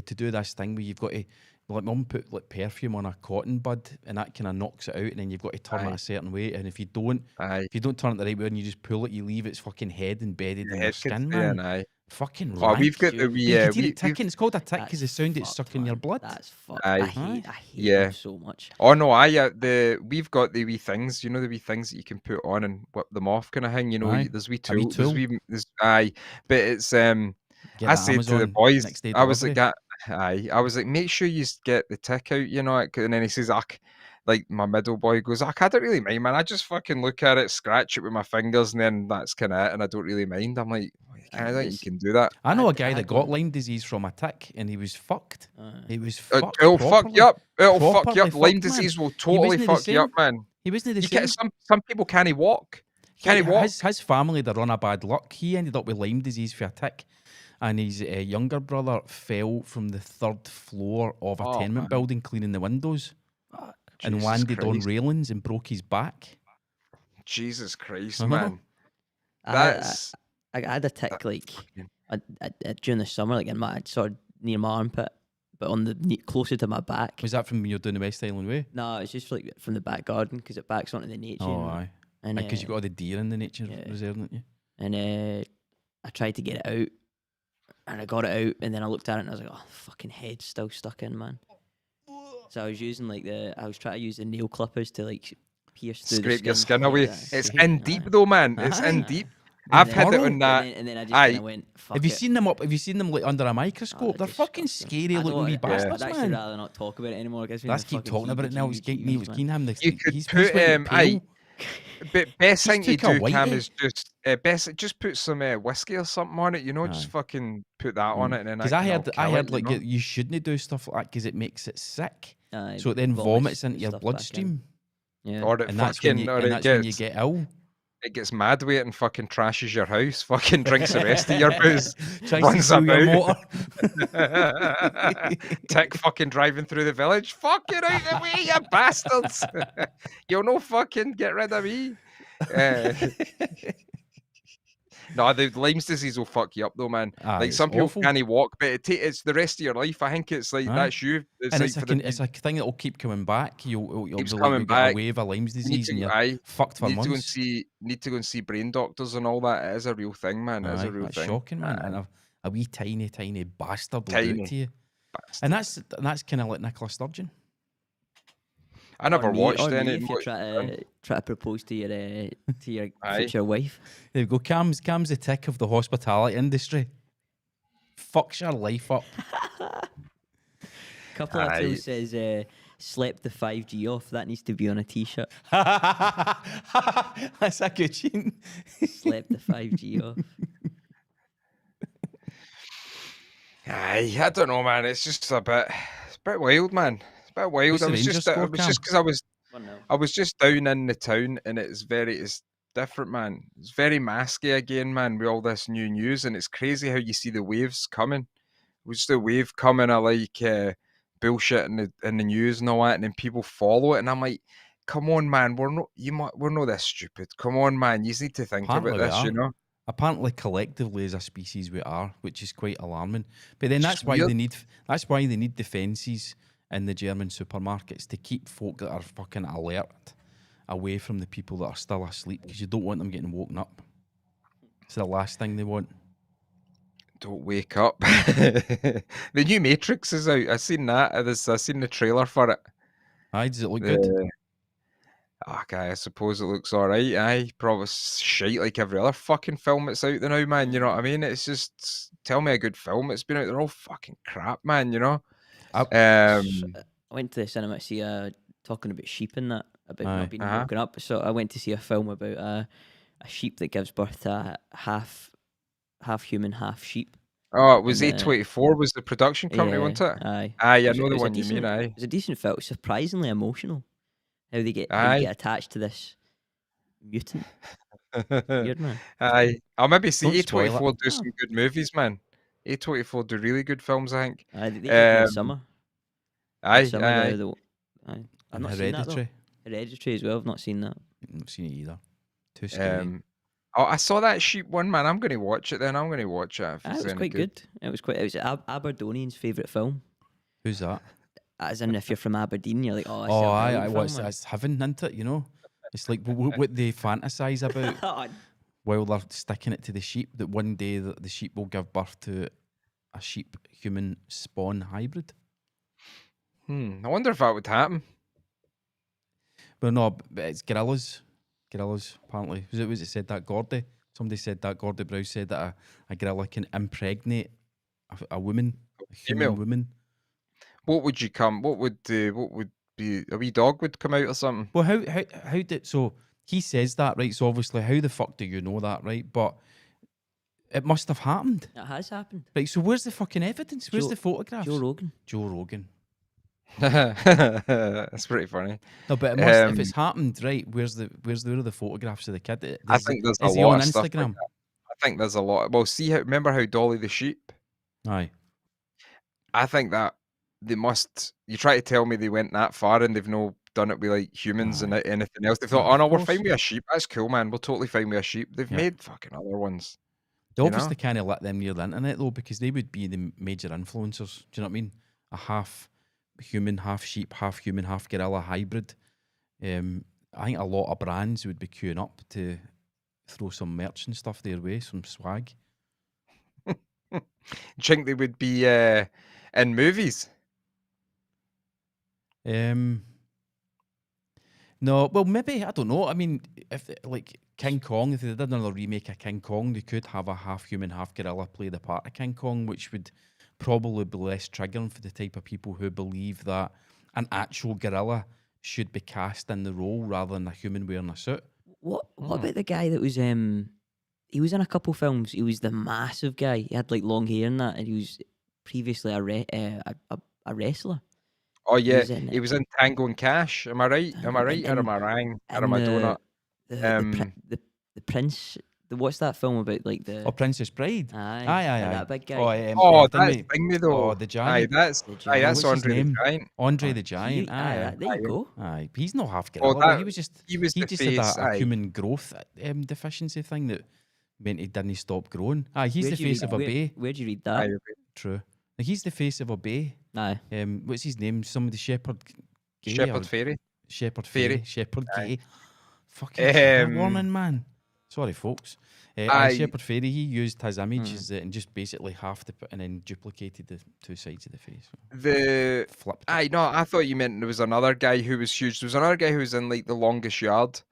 to do this thing where you've got to, like, Mum put like perfume on a cotton bud, and that kind of knocks it out, and then you've got to turn it a certain way. And if you don't turn it the right way and you just pull it, you leave its fucking head embedded in your skin, man. Fucking right. We've got the ticking. It's called a tick because the sound it's sucking your blood. That's fucked. I hate them so much. Oh no, we've got the wee things, you know, the wee things that you can put on and whip them off, kind of thing. You know, there's wee tools. But it's I said to the boys, I was like, make sure you get the tick out, you know. And then he says, like my middle boy goes, I don't really mind, man. I just fucking look at it, scratch it with my fingers, and then that's kind of it, and I don't really mind. I'm like, I think you can do that. I know a guy that got Lyme disease from a tick, and he was fucked. He was fucked. It'll fuck you up. It'll fuck you up. Lyme disease will totally fuck you up, man. He wasn't the same. Some people can't walk. His family, they're on a bad luck. He ended up with Lyme disease for a tick. And his younger brother fell from the 3rd floor of a tenement building cleaning the windows. And landed on railings and broke his back. Jesus Christ, man. I had a tick like during the summer, like in my sort of near my armpit, but on the closer to my back. Was that from when you're doing the West Island Way? No, it's just like from the back garden because it backs onto the nature. Oh, aye. And because you got all the deer in the nature reserve, didn't you? And I tried to get it out, and I got it out, and then I looked at it and I was like, oh, fucking head's still stuck in, man. So I was using I was trying to use the nail clippers to like pierce through scrape the your skin away. It's in deep though, man. It's in deep. I've had it on that. And then I just kind of went, fuck Have you seen them like under a microscope? They're fucking scary looking wee bastards, man. I'd actually rather not talk about it anymore. Let's keep talking about it now. He's keen him. You could put but best thing to do, Cam, is just put some whiskey or something on it. You know, just fucking put that on it. Because I heard like you shouldn't do stuff like that because it makes it sick. So it then vomits into your bloodstream. Yeah, and that's when you get ill. It gets mad with it and fucking trashes your house. Fucking drinks the rest of your booze. Runs about. Tick fucking driving through the village. Fucking out the way, you bastards. You'll no fucking get rid of me. No, the Lyme's disease will fuck you up though, man. Like some people can't walk, but it's the rest of your life. I think it's like that's you. It's a thing that will keep coming back. You'll be coming back. A wave of Lyme's disease, and you're fucked for months. Need to go and see brain doctors and all that. It is a real thing, man. It is a real thing. Shocking, man. And a wee tiny bastard will do it to you. And that's kind of like Nicola Sturgeon. I never watched any. If you try to propose to your future wife. There we go. Cam's the tick of the hospitality industry. Fucks your life up. Couple of tools says slept the 5G off. That needs to be on a t-shirt. That's a good tune. Slept the 5G off. I don't know, man. It's just a bit wild, man. Bit wild. It was just because I was just down in the town, and it's different, man. It's very masky again, man, with all this new news, and it's crazy how you see the waves coming. It was just a wave coming of like bullshit in the news and all that, and then people follow it, and I'm like, come on, man, we're not this stupid. Come on, man, you need to think about this, you know. Apparently, collectively as a species, we are, which is quite alarming. But then that's why they need defences in the German supermarkets to keep folk that are fucking alert away from the people that are still asleep, because you don't want them getting woken up. It's the last thing they want. Don't wake up. The new Matrix is out. I seen that. I seen the trailer for it. Aye, does it look good? Okay, I suppose it looks alright. Aye, probably shite like every other fucking film that's out there now, man. You know what I mean? It's just, tell me a good film. It's been out there all fucking crap, man, you know? I went to the cinema to see talking about sheep and that, about not being woken up. So I went to see a film about a sheep that gives birth to half human, half sheep. Oh, it was A24 was the production company, wasn't it? Aye. Aye, I know the one you mean, aye. It was a decent film. Surprisingly emotional. How they get attached to this mutant. Weird, man. Aye. I'll maybe see A24 do some good movies, man. A24 do really good films, I think. Aye, they did in the summer. Aye. I've not seen that, though. Hereditary as well. I've not seen that. I've not seen it either. Too scary. I saw that sheep one, man. I'm going to watch it then. I'm going to watch it. It was quite good. It was Aberdonian's favourite film. Who's that? As in, if you're from Aberdeen, you're like, it's heaven, isn't it? You know, it's like what they fantasize about while they're sticking it to the sheep, that one day the sheep will give birth to a sheep-human spawn hybrid. I wonder if that would happen. But no, it's gorillas. Gorillas, apparently. Was it said that Gordy? Somebody said that Gordy Browse said that a gorilla can impregnate a woman, a human woman. What would be a wee dog would come out or something? Well, how did so he says that, right? So obviously, how the fuck do you know that, right? But it must have happened. It has happened. Right, so where's the fucking evidence? Where's the photographs? Joe Rogan. That's pretty funny. No, but it must, if it's happened, right? Where are the photographs of the kid? I think there's a lot of stuff like that. I think there's a lot. Well, remember how Dolly the sheep? Aye. I think that they must. You try to tell me they went that far and they've no done it with like humans and anything else. They thought, oh no, we're fine with a sheep. That's cool, man. We're totally fine with a sheep. They've made fucking other ones. They obviously kind of let them near the internet though, because they would be the major influencers. Do you know what I mean? A half human, half sheep, half human, half gorilla hybrid. I think a lot of brands would be queuing up to throw some merch and stuff their way, some swag. Do you think they would be in movies? No, well, maybe, I don't know. I mean, if like King Kong, if they did another remake of King Kong, they could have a half human, half gorilla play the part of King Kong, which would probably be less triggering for the type of people who believe that an actual gorilla should be cast in the role rather than a human wearing a suit. What about the guy that was he was in a couple films. He was the massive guy. He had like long hair and that, and he was previously a wrestler. Oh yeah, he was in Tango and Cash. Am I right? Am I right? Or am I wrong? Or am I donut? The Prince. What's that film about? Like the Princess Bride. Aye. That big guy. That's Thingy though. Oh, the Giant. That's Andre the Giant. Andre the Giant. There you go. Aye, he's not half gorilla. He just had a human growth deficiency thing that meant he didn't stop growing. Aye, he's the face of a bay. Where'd you read that? True. He's the face of a bay. Aye. What's his name? Somebody Shepherd Gay. Shepherd Fairy. Shepherd Fairy. Shepherd Gay. Fucking warning, man. Sorry, folks. Shepherd Fairy, he used his image and just basically halved it and then duplicated the two sides of the face. Flipped. I thought you meant there was another guy who was huge. There was another guy who was in like The Longest Yard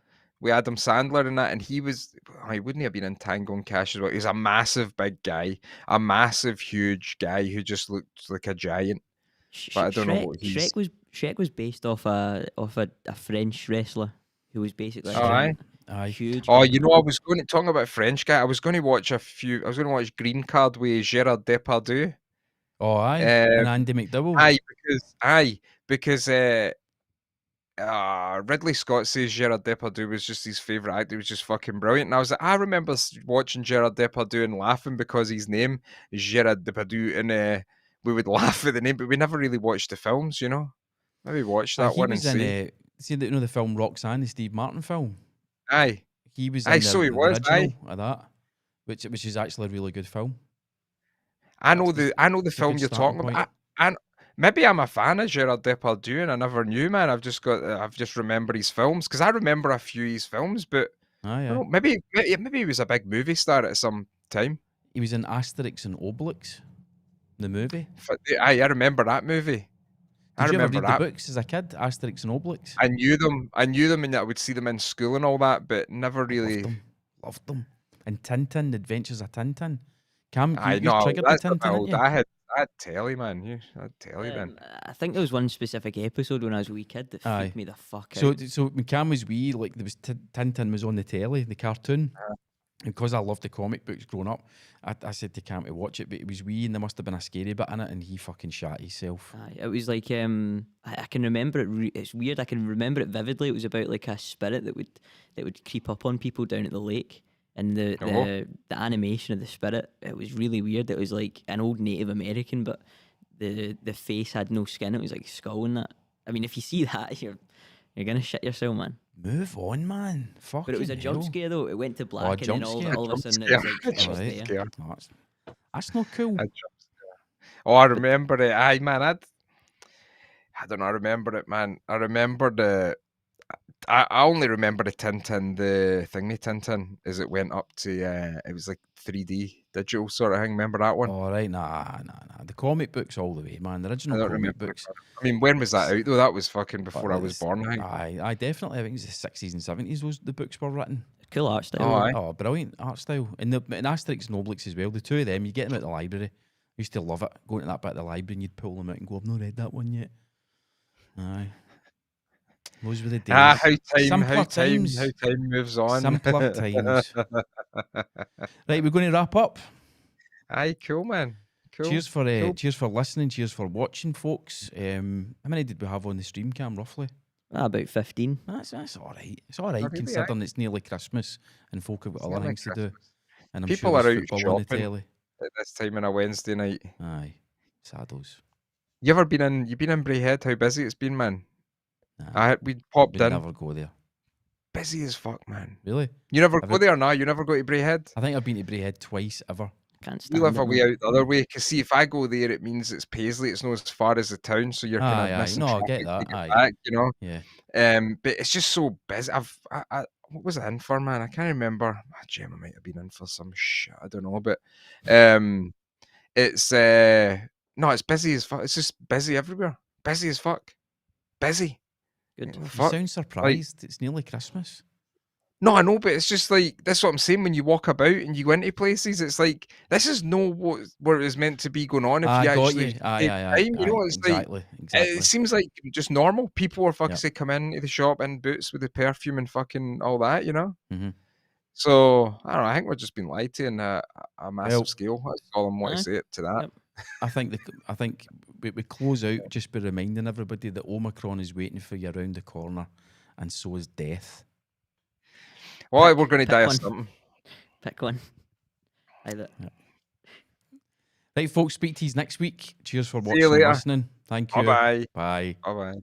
with Adam Sandler and that, and he wouldn't have been in Tango and Cash as well. He was a massive big guy, a massive huge guy who just looked like a giant. But I don't know what he's... Shrek was based off a French wrestler who was basically huge. Oh, you know, I was going to talk about French guy. I was going to watch Green Card with Gerard Depardieu. Oh, aye, and Andy McDowell. Because Ridley Scott says Gerard Depardieu was just his favourite actor. He was just fucking brilliant. And I remember watching Gerard Depardieu and laughing because his name is Gerard Depardieu, and we would laugh at the name, but we never really watched the films, you know? Maybe watch that one and see. See the film Roxanne, the Steve Martin film? Aye. He was in the original of that, which is actually a really good film. I know the film you're talking about. And maybe I'm a fan of Gerard Depardieu and I never knew, man. I've just remembered his films because I remember a few of his films, but I don't know, maybe he was a big movie star at some time. He was in Asterix and Obelix, the movie. I remember that movie. Did you ever read the books as a kid, Asterix and Obelix? I knew them, and I would see them in school and all that, but never really loved them. And Tintin, The Adventures of Tintin. Cam, I know triggered the Tintin. I had telly, man. You had telly then. I think there was one specific episode when I was a wee kid that freaked me the fuck out. So when Cam was wee, like there was Tintin was on the telly, the cartoon. Because I loved the comic books growing up, I said to Cam to watch it, but it was wee and there must have been a scary bit in it, and he fucking shat himself. It was like I can remember it. It's weird. I can remember it vividly. It was about like a spirit that would creep up on people down at the lake, and the animation of the spirit. It was really weird. It was like an old Native American, but the face had no skin. It was like skull and that. I mean, if you see that, you're gonna shit yourself, man. Move on, man. Fucking But it was a jump scare though. It went to black and then all of a sudden it was like that's not cool. Oh, I remember it. Aye, man. I don't know. I remember it, man. I remember I only remember the Tintin, the thingy Tintin, as it went up to it was like 3D digital sort of thing. Remember that one? All right, nah. The comic books all the way, man. The original comic books. I mean, when was that out though? That was fucking before I was born. I definitely. I think it was the 60s and 70s. The books were written. Cool art style. Oh, brilliant art style. And Asterix and Obelix as well. The two of them, you get them at the library. I used to love it. Going to that bit of the library and you'd pull them out and go, I've not read that one yet. Aye. Those were the days. How time moves on. Simpler times. Right, we're going to wrap up. Aye, cool, man. Cool. Cheers for listening. Cheers for watching, folks. How many did we have on the stream cam, roughly? About 15. That's all right. It's all right, considering it's nearly Christmas and folk have got other things to do. And I'm people sure are out football shopping on the telly at this time on a Wednesday night. Aye, saddos. You been in Braehead? How busy it's been, man? Nah, we popped in. Never go there. Busy as fuck, man. Really? You never go there now? You never go to Braehead? I think I've been to Braehead twice ever. Can't stand you live a way out the other way, because see, if I go there, it means it's Paisley. It's not as far as the town, so you're kind of missing. No, I get that. Back, you know. Yeah. But it's just so busy. What was it in for, man? I can't remember. Gemma might have been in for some shit. I don't know, but it's no, it's busy as fuck. It's just busy everywhere. Busy as fuck. Busy. Good. You sound surprised. It's nearly Christmas. No, I know, but it's just like, that's what I'm saying. When you walk about and you go into places, it's like, this is what it was meant to be going on. If you actually take time, you know, it's exactly. It seems like just normal. People are fucking say come into the shop in boots with the perfume and fucking all that, you know. Mm-hmm. So I don't know. I think we're just being lied to in a massive scale. That's all I'm want to say to that. Yep. I think we close out just by reminding everybody that Omicron is waiting for you around the corner, and so is death. Well, we're going to die of something. Pick one. Either. Yep. Right, folks. Speak to you next week. Cheers for watching and listening. Thank you. Bye-bye. Bye. Bye-bye.